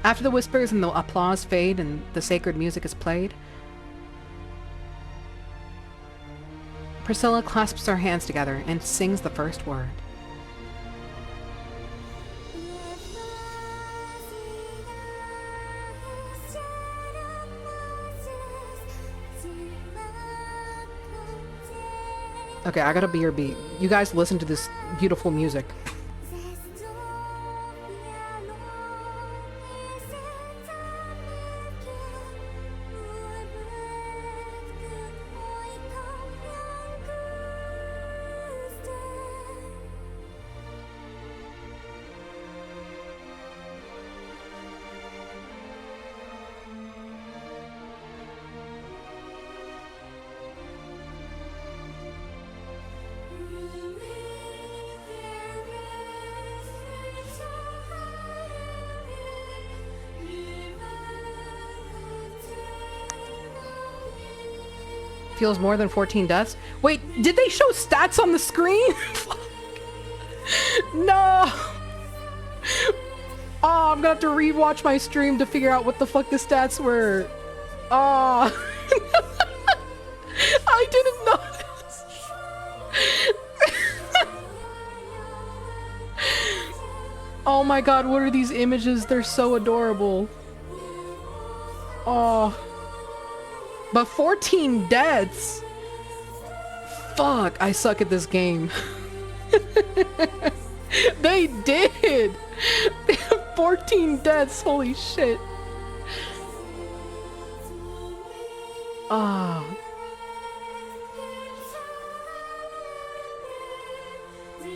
[SPEAKER 1] After the whispers and the applause fade and the sacred music is played, Priscilla clasps her hands together and sings the first word. Okay, I gotta BRB. You guys listen to this beautiful music. Feels more than 14 deaths. Wait, did they show stats on the screen? No! Oh, I'm gonna have to rewatch my stream to figure out what the fuck the stats were. Oh. I didn't notice. Oh my god, what are these images? They're so adorable. Oh. But 14 deaths? Fuck, I suck at this game. They did! 14 deaths, holy shit. Ah.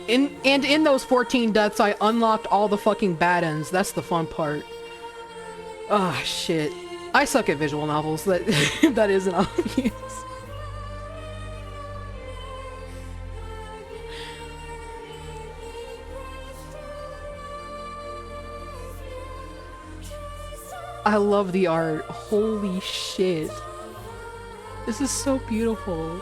[SPEAKER 1] And in those 14 deaths, I unlocked all the fucking bad ends. That's the fun part. Ah, shit. I suck at visual novels. That that isn't obvious. I love the art. Holy shit. This is so beautiful.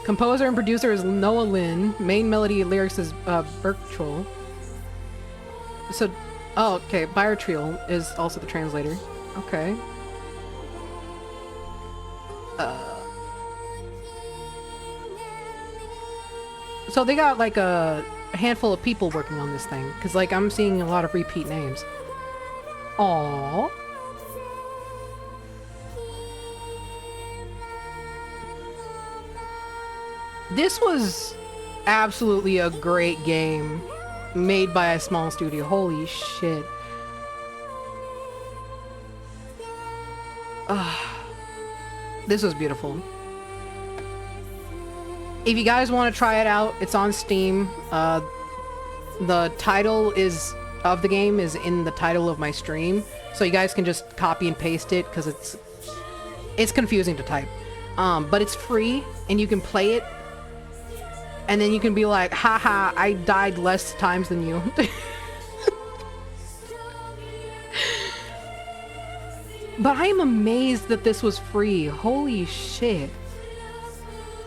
[SPEAKER 1] Composer and producer is Noah Lynn. Main melody and lyrics is Berktroll. So, oh, okay. Biotriel is also the translator. Okay. So they got like a handful of people working on this thing, because like I'm seeing a lot of repeat names. Aww. This was absolutely a great game made by a small studio. Holy shit. This was beautiful. If you guys want to try it out, it's on Steam. The title of the game is in the title of my stream, so you guys can just copy and paste it because it's confusing to type. But it's free and you can play it. And then you can be like, haha, I died less times than you. But I am amazed that this was free. Holy shit.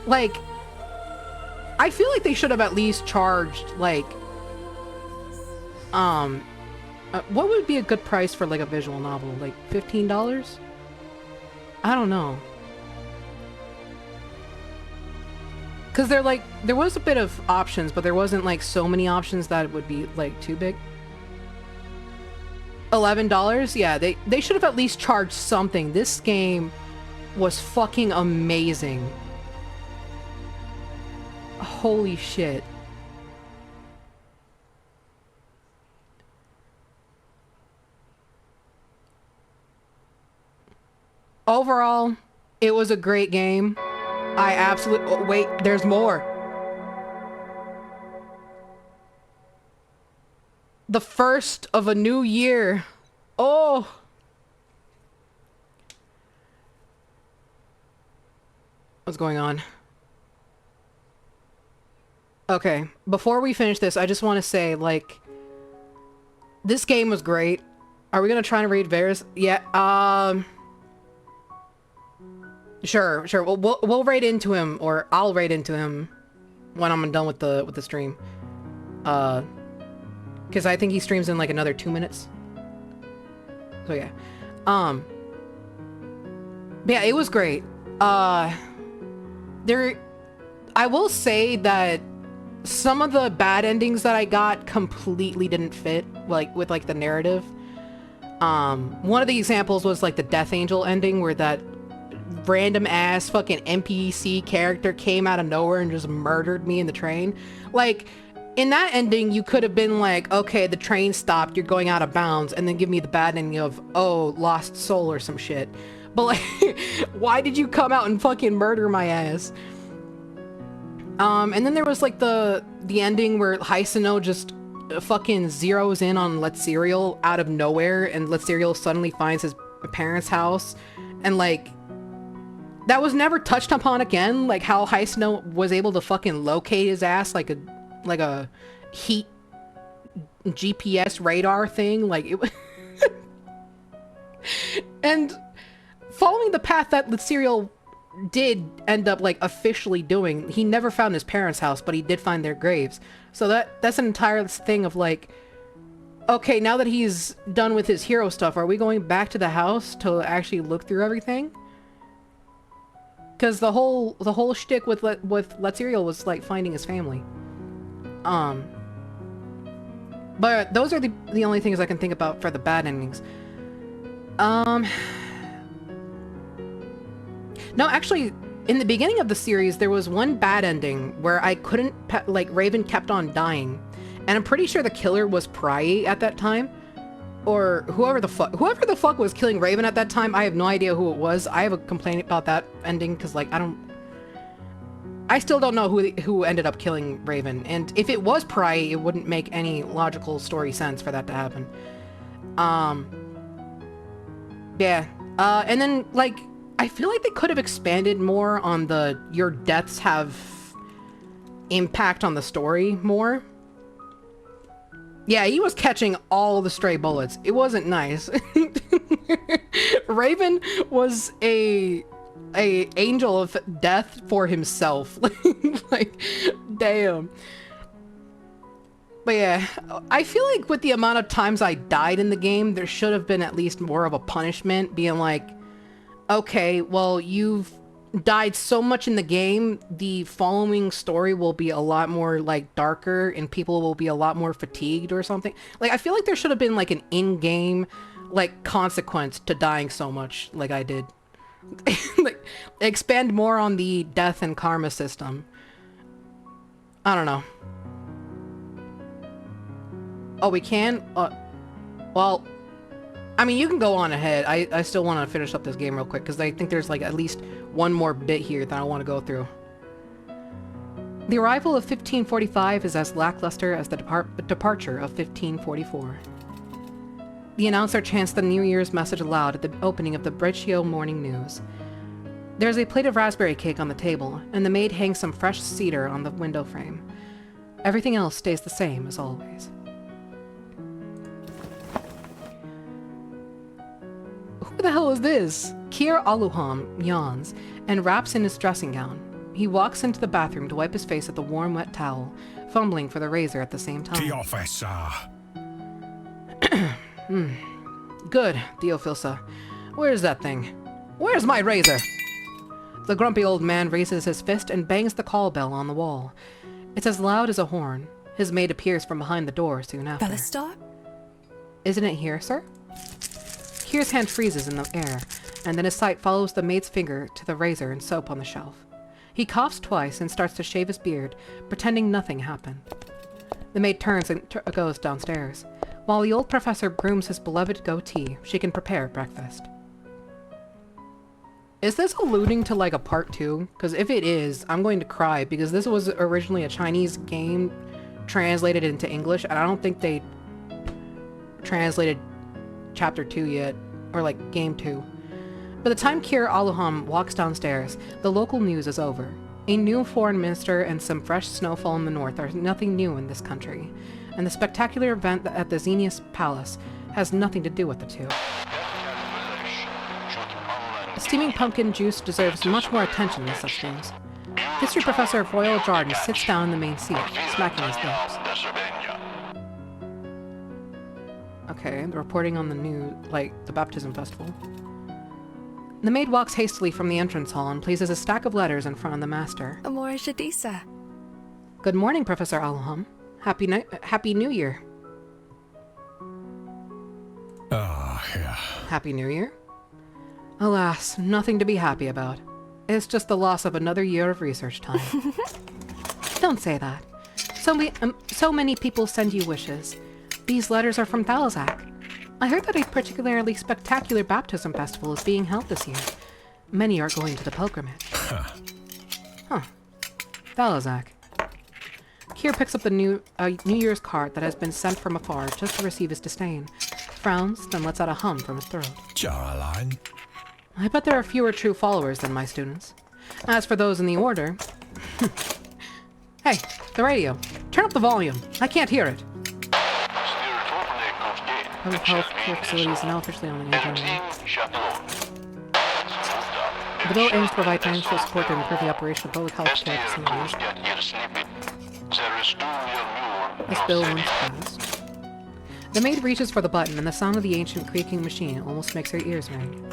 [SPEAKER 1] Like, I feel like they should have at least charged, like, what would be a good price for, like, a visual novel? Like, $15? I don't know. Because they're like, there was a bit of options, but there wasn't like so many options that it would be like too big. $11? Yeah, they should have at least charged something. This game was fucking amazing. Holy shit. Overall, it was a great game. I absolutely... Oh, wait, there's more. The first of a new year. Oh. What's going on? Okay, before we finish this, I just want to say, like, this game was great. Are we gonna try and read Varys? Yeah, Sure. We'll raid into him, or I'll raid into him when I'm done with the stream. Because I think he streams in like another 2 minutes. So yeah. Yeah, it was great. I will say that some of the bad endings that I got completely didn't fit, like, with like the narrative. One of the examples was like the Death Angel ending, where that random ass fucking NPC character came out of nowhere and just murdered me in the train. Like, in that ending, you could have been like, okay, the train stopped, you're going out of bounds, and then give me the bad ending of, oh, lost soul or some shit. But like, why did you come out and fucking murder my ass? And then there was like the ending where Hysono just fucking zeroes in on Letzeriel out of nowhere, and Letzeriel suddenly finds his parents' house, and like, that was never touched upon again, like how Hysono was able to fucking locate his ass like a heat GPS radar thing, like it. And following the path that Letzeriel did end up like officially doing, he never found his parents' house, but he did find their graves. So that's an entire thing of like, okay, now that he's done with his hero stuff, are we going back to the house to actually look through everything? Because the whole shtick with Letzeriel was like finding his family. But those are the only things I can think about for the bad endings. No, actually, in the beginning of the series, there was one bad ending where I couldn't, like, Raven kept on dying. And I'm pretty sure the killer was Pry at that time. Or whoever the fuck was killing Raven at that time. I have no idea who it was. I have a complaint about that ending, because, like, I still don't know who ended up killing Raven. And if it was Pry, it wouldn't make any logical story sense for that to happen. Yeah. And then, like, I feel like they could have expanded more on your deaths have impact on the story more. Yeah, he was catching all the stray bullets. It wasn't nice. Raven was a angel of death for himself. Like, damn. But yeah, I feel like with the amount of times I died in the game, there should have been at least more of a punishment, being like, okay, well, you've died so much in the game, the following story will be a lot more, like, darker, and people will be a lot more fatigued or something. Like, I feel like there should have been, like, an in-game, like, consequence to dying so much, like I did. Like, expand more on the death and karma system. I don't know. Oh, we can? Well, I mean, you can go on ahead. I still want to finish up this game real quick, because I think there's, like, at least one more bit here that I want to go through. The arrival of 1545 is as lackluster as the departure of 1544. The announcer chants the New Year's message aloud at the opening of the Breccio Morning News. There's a plate of raspberry cake on the table, and the maid hangs some fresh cedar on the window frame. Everything else stays the same as always. Who the hell is this? Kier Aluham yawns and wraps in his dressing gown. He walks into the bathroom to wipe his face with a warm, wet towel, fumbling for the razor at the same time.
[SPEAKER 5] The officer.
[SPEAKER 1] Good, Theophilsa. Where's that thing? Where's my razor? The grumpy old man raises his fist and bangs the call bell on the wall. It's as loud as a horn. His maid appears from behind the door soon after.
[SPEAKER 6] Bellistar?
[SPEAKER 1] Isn't it here, sir? Kier's hand freezes in the air, and then his sight follows the maid's finger to the razor and soap on the shelf. He coughs twice and starts to shave his beard, pretending nothing happened. The maid turns and goes downstairs. While the old professor grooms his beloved goatee, she can prepare breakfast. Is this alluding to like a part 2? Because if it is, I'm going to cry, because this was originally a Chinese game translated into English, and I don't think they translated chapter 2 yet, or like game 2. By the time Kier Aluham walks downstairs, the local news is over. A new foreign minister and some fresh snowfall in the north are nothing new in this country, and the spectacular event at the Xenius Palace has nothing to do with the two. Steaming pumpkin juice deserves much more attention than such things. History professor of Royal Jordan sits down in the main seat, smacking his lips. Okay, they're reporting on the news, like the baptism festival. The maid walks hastily from the entrance hall and places a stack of letters in front of the master.
[SPEAKER 6] Amore Shadisa.
[SPEAKER 1] Good morning, Professor Aluham. Happy New Year.
[SPEAKER 4] Yeah.
[SPEAKER 1] Happy New Year? Alas, nothing to be happy about. It's just the loss of another year of research time. Don't say that. So many people send you wishes. These letters are from Thalazak. I heard that a particularly spectacular baptism festival is being held this year. Many are going to the pilgrimage. Huh. Thalazak. Kier picks up the New Year's card that has been sent from afar just to receive his disdain. Frowns, then lets out a hum from his throat.
[SPEAKER 4] Caroline.
[SPEAKER 1] I bet there are fewer true followers than my students. As for those in the order... Hey, the radio. Turn up the volume. I can't hear it. Public health care facilities now officially on the agenda. The bill aims to provide financial support to improve the operation of public health care facilities. This bill once passed. The maid reaches for the button, and the sound of the ancient creaking machine almost makes her ears ring.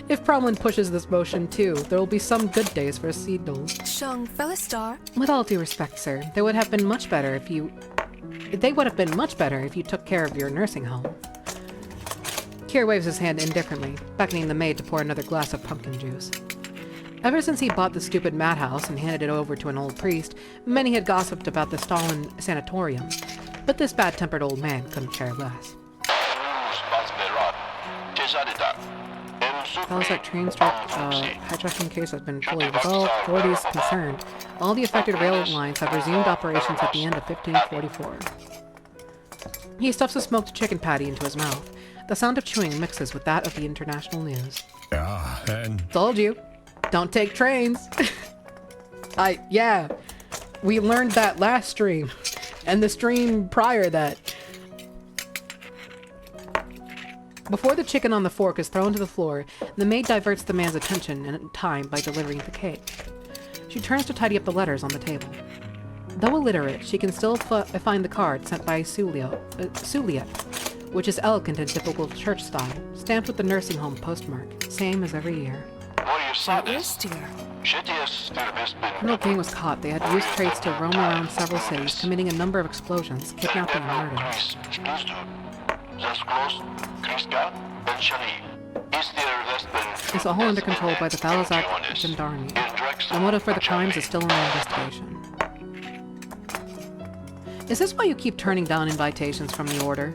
[SPEAKER 1] If Promlin pushes this motion too, there will be some good days for Seedle.
[SPEAKER 6] Shung Bellistar.
[SPEAKER 1] With all due respect, sir, they would have been much better if you took care of your nursing home. Kier waves his hand indifferently, beckoning the maid to pour another glass of pumpkin juice. Ever since he bought the stupid madhouse and handed it over to an old priest, many had gossiped about the Stalin sanatorium, but this bad-tempered old man couldn't care less. Thalazak train hijacking case has been fully resolved. Authorities concerned. All the affected rail lines have resumed operations at the end of 1544. He stuffs a smoked chicken patty into his mouth. The sound of chewing mixes with that of the international news.
[SPEAKER 4] Yeah, and
[SPEAKER 1] Told you. Don't take trains. Yeah. We learned that last stream. And the stream prior that. Before the chicken on the fork is thrown to the floor, the maid diverts the man's attention in time by delivering the cake. She turns to tidy up the letters on the table. Though illiterate, she can still find the card sent by Suliet, which is elegant in typical church style, stamped with the nursing home postmark, same as every year. Colonel King was caught. They had used traits to roam around several cities, committing a number of explosions, kidnapping and murders. It's all under control by the Thalazak Gendarmerie. The motive for the crimes is still under investigation. Is this why you keep turning down invitations from the Order?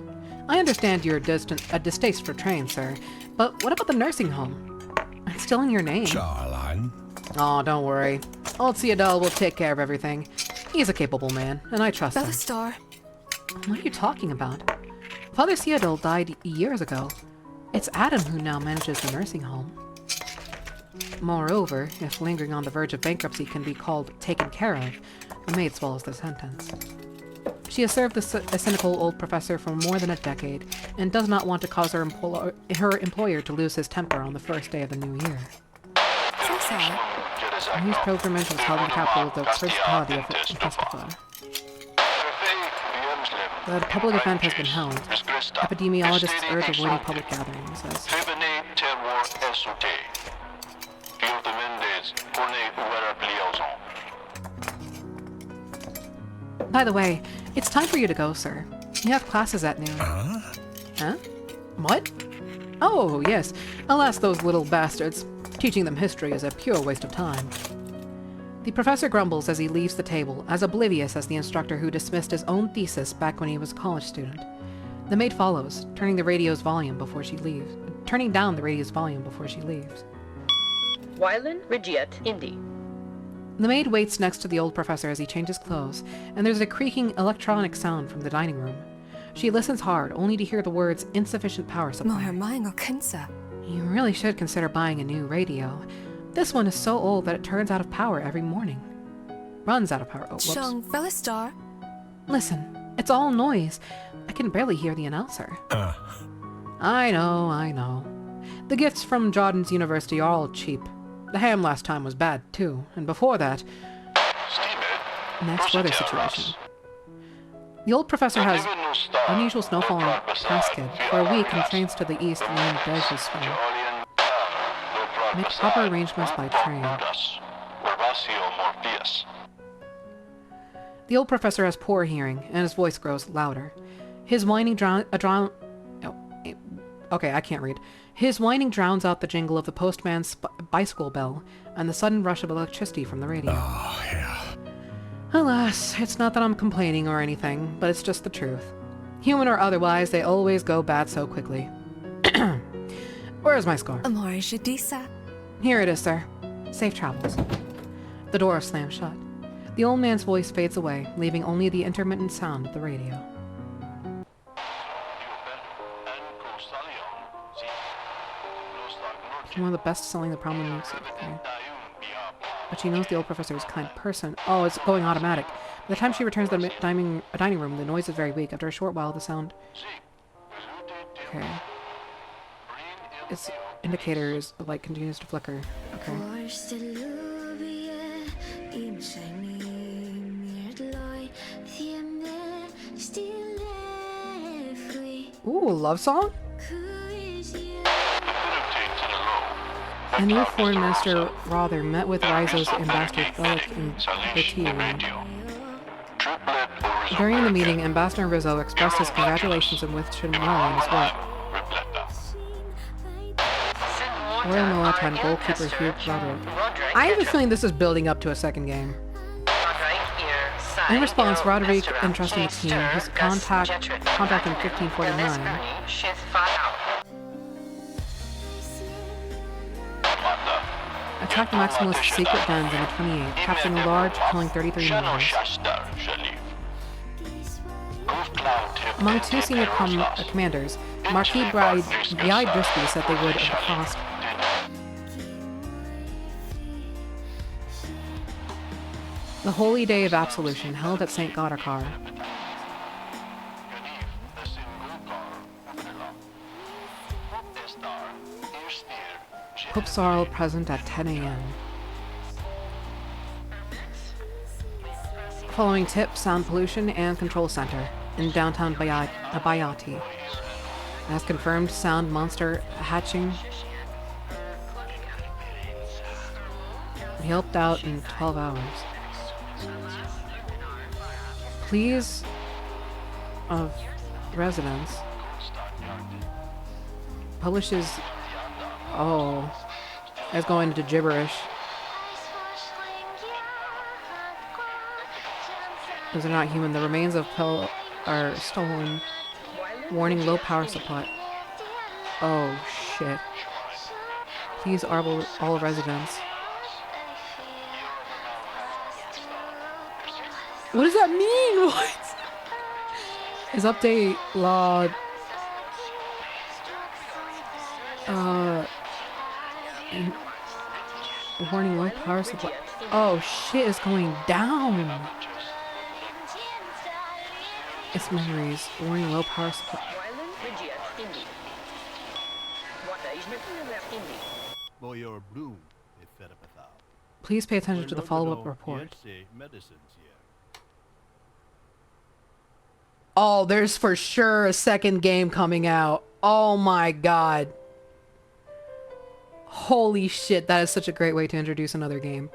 [SPEAKER 1] I understand you're a distaste for trains, sir, but what about the nursing home? It's still in your name.
[SPEAKER 4] Caroline.
[SPEAKER 1] Oh, don't worry. Old Theodore will take care of everything. He's a capable man, and I trust him.
[SPEAKER 6] Bellistar.
[SPEAKER 1] What are you talking about? Father Theodore died years ago. It's Adam who now manages the nursing home. Moreover, if lingering on the verge of bankruptcy can be called taken care of, the maid swallows the sentence. She has served a cynical old professor for more than a decade, and does not want to cause her employer to lose his temper on the first day of the new year. A huge pilgrimage was held in the capital of the Principality of Festival. The public event has been held. Epidemiologists urge avoiding public gatherings, By the way, it's time for you to go, sir. You have classes at noon. Huh? What? Oh, yes. Alas, those little bastards. Teaching them history is a pure waste of time. The professor grumbles as he leaves the table, as oblivious as the instructor who dismissed his own thesis back when he was a college student. The maid follows, turning down the radio's volume before she leaves.
[SPEAKER 7] Wylan Regiet Indi.
[SPEAKER 1] The maid waits next to the old professor as he changes clothes, and there's a creaking electronic sound from the dining room. She listens hard, only to hear the words insufficient power supply. You really should consider buying a new radio. This one is so old that it turns out of power every morning. Runs out of power. Oh, whoops.
[SPEAKER 6] Felistar.
[SPEAKER 1] Listen, it's all noise. I can barely hear the announcer. I know. The gifts from Jordan's University are all cheap. The ham last time was bad, too, and before that... Next weather situation. The old professor has unusual snowfall in Praskid for a week and trains to the east land of Dejusfell. Make proper arrangements by train. The old professor has poor hearing, and his voice grows louder. His whining His whining drowns out the jingle of the postman's bicycle bell and the sudden rush of electricity from the radio.
[SPEAKER 4] Oh, yeah.
[SPEAKER 1] Alas, it's not that I'm complaining or anything, but it's just the truth. Human or otherwise, they always go bad so quickly. Where's my score? Here it is, sir. Safe travels. The door slams shut. The old man's voice fades away, leaving only the intermittent sound of the radio. One of the best-selling The Problem music. Okay. But she knows the old professor is a kind person. Oh, it's going automatic. By the time she returns to the dining room, the noise is very weak. After a short while, the sound... Okay. Its indicator's light continues to flicker. Okay. Ooh, a love song? A new foreign minister, Rother, met with Rizo's ambassador Felix in Vtuber. During the meeting, Ambassador Rizzo expressed his congratulations and wished him well in his work. Royal Milatan goalkeeper Hugh Godhrkar. I have a feeling this is building up to a second game. In response, Roderick entrusted the team his contract in 1549. Attacked the Maximalist secret dens in the 28th, capturing a large, killing 33 members. Among two senior commanders, Marquis Bridesky said they would at the cost. The Holy Day of Absolution, held at St. Godhrkar. Pope Cyril present at 10 a.m. Following tip, Sound Pollution and Control Center in downtown Bayati. As confirmed, sound monster hatching. We helped out in 12 hours. Please of residents publishes it's going into gibberish. Those are not human. The remains of Pell are stolen. Warning, low power supply. Oh shit. Please all residents. What does that mean? What? Is update log warning, low power supply. Oh shit is going down. It's memories. Warning, low power supply. Please pay attention to the follow-up report. Oh, there's for sure a second game coming out. Oh my god. Holy shit, that is such a great way to introduce another game.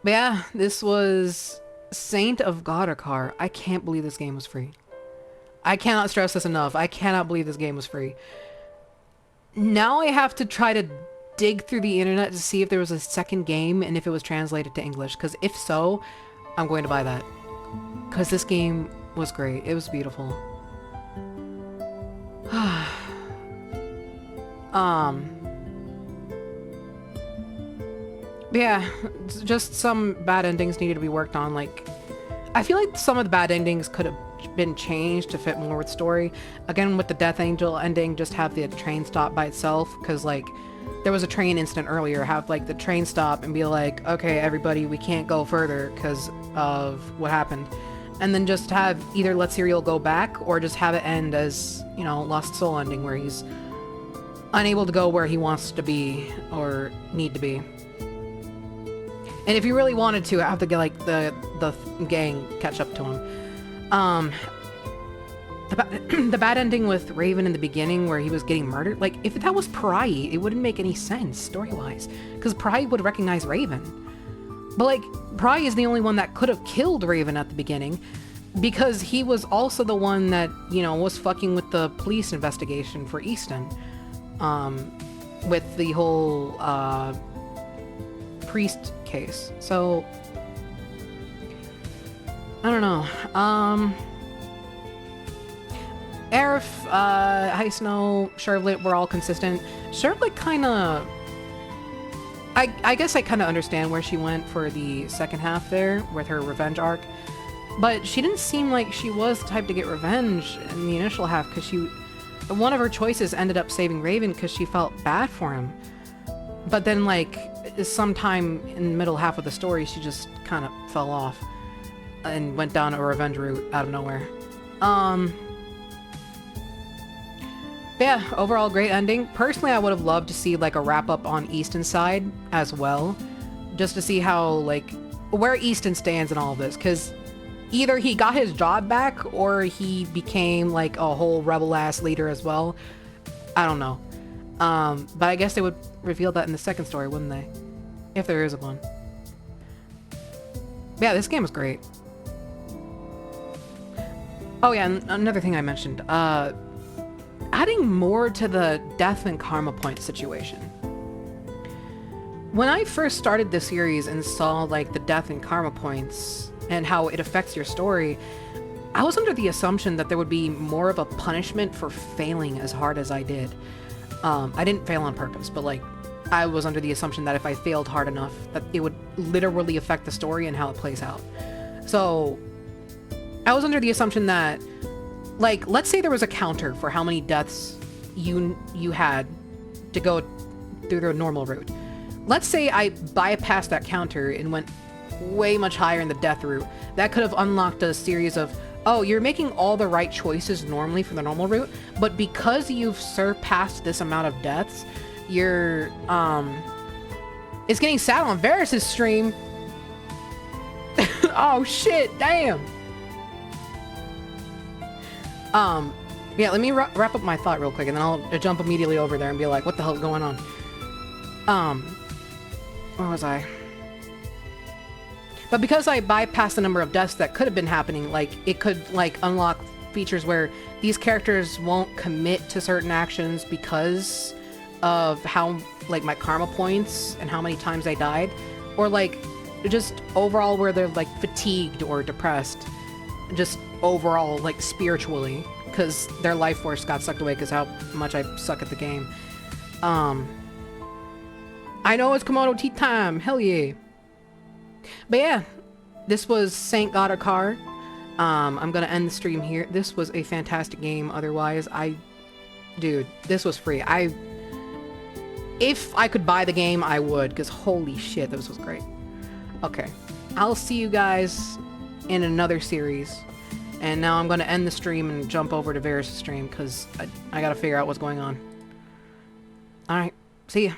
[SPEAKER 1] But yeah, this was Saint of Godhrkar. I can't believe this game was free. I cannot stress this enough. I cannot believe this game was free. Now I have to try to dig through the internet to see if there was a second game and if it was translated to English. Because if so, I'm going to buy that. Because this game was great. It was beautiful. Yeah, just some bad endings needed to be worked on. Like, I feel like some of the bad endings could have been changed to fit more with story. Again, with the Death Angel ending, just have the train stop by itself, because like there was a train incident earlier. Have like the train stop and be like, okay, everybody, we can't go further because of what happened, and then just have either let Serial go back or just have it end as, you know, Lost Soul ending, where he's unable to go where he wants to be or need to be. And if you really wanted to, have to get like the gang catch up to him. The bad ending with Raven in the beginning where he was getting murdered, like if that was Pry, it wouldn't make any sense story-wise, because Pry would recognize Raven. But like Pry is the only one that could have killed Raven at the beginning, because he was also the one that, you know, was fucking with the police investigation for Easton, with the whole priest case. So I don't know. Aerith, High Snow, Charlotte were all consistent. Charlotte kind of... I guess I kind of understand where she went for the second half there with her revenge arc. But she didn't seem like she was the type to get revenge in the initial half, because one of her choices ended up saving Raven because she felt bad for him. But then, like, sometime in the middle half of the story, she just kind of fell off and went down a revenge route out of nowhere. Yeah, overall great ending. Personally, I would have loved to see like a wrap up on Easton's side as well, just to see how, like, where Easton stands in all of this, because either he got his job back or he became like a whole rebel ass leader as well. I don't know. But I guess they would reveal that in the second story, wouldn't they? If there is one. Yeah, this game was great. Oh yeah, and another thing I mentioned, adding more to the death and karma point situation. When I first started the series and saw like the death and karma points and how it affects your story, I was under the assumption that there would be more of a punishment for failing as hard as I did. I didn't fail on purpose, but like I was under the assumption that if I failed hard enough, that it would literally affect the story and how it plays out. So I was under the assumption that, like, let's say there was a counter for how many deaths you had to go through the normal route. Let's say I bypassed that counter and went way much higher in the death route. That could have unlocked a series of, oh, you're making all the right choices normally for the normal route, but because you've surpassed this amount of deaths, you're, it's getting sad on Varys' stream. Oh shit, damn. Yeah, let me wrap up my thought real quick, and then I'll jump immediately over there and be like, what the hell's going on? Where was I? But because I bypassed the number of deaths that could have been happening, like, it could, like, unlock features where these characters won't commit to certain actions because of how, like, my karma points and how many times I died. Or, like, just overall where they're, like, fatigued or depressed. Just overall, like, spiritually. Because their life force got sucked away because how much I suck at the game. I know it's Komodo tea time. Hell yeah. But yeah, this was Saint Godhrkar. I'm gonna end the stream here. This was a fantastic game. Otherwise, dude, this was free. If I could buy the game, I would, because holy shit, this was great. Okay, I'll see you guys in another series. And now I'm gonna end the stream and jump over to Varys' stream, because I gotta figure out what's going on. Alright, see ya.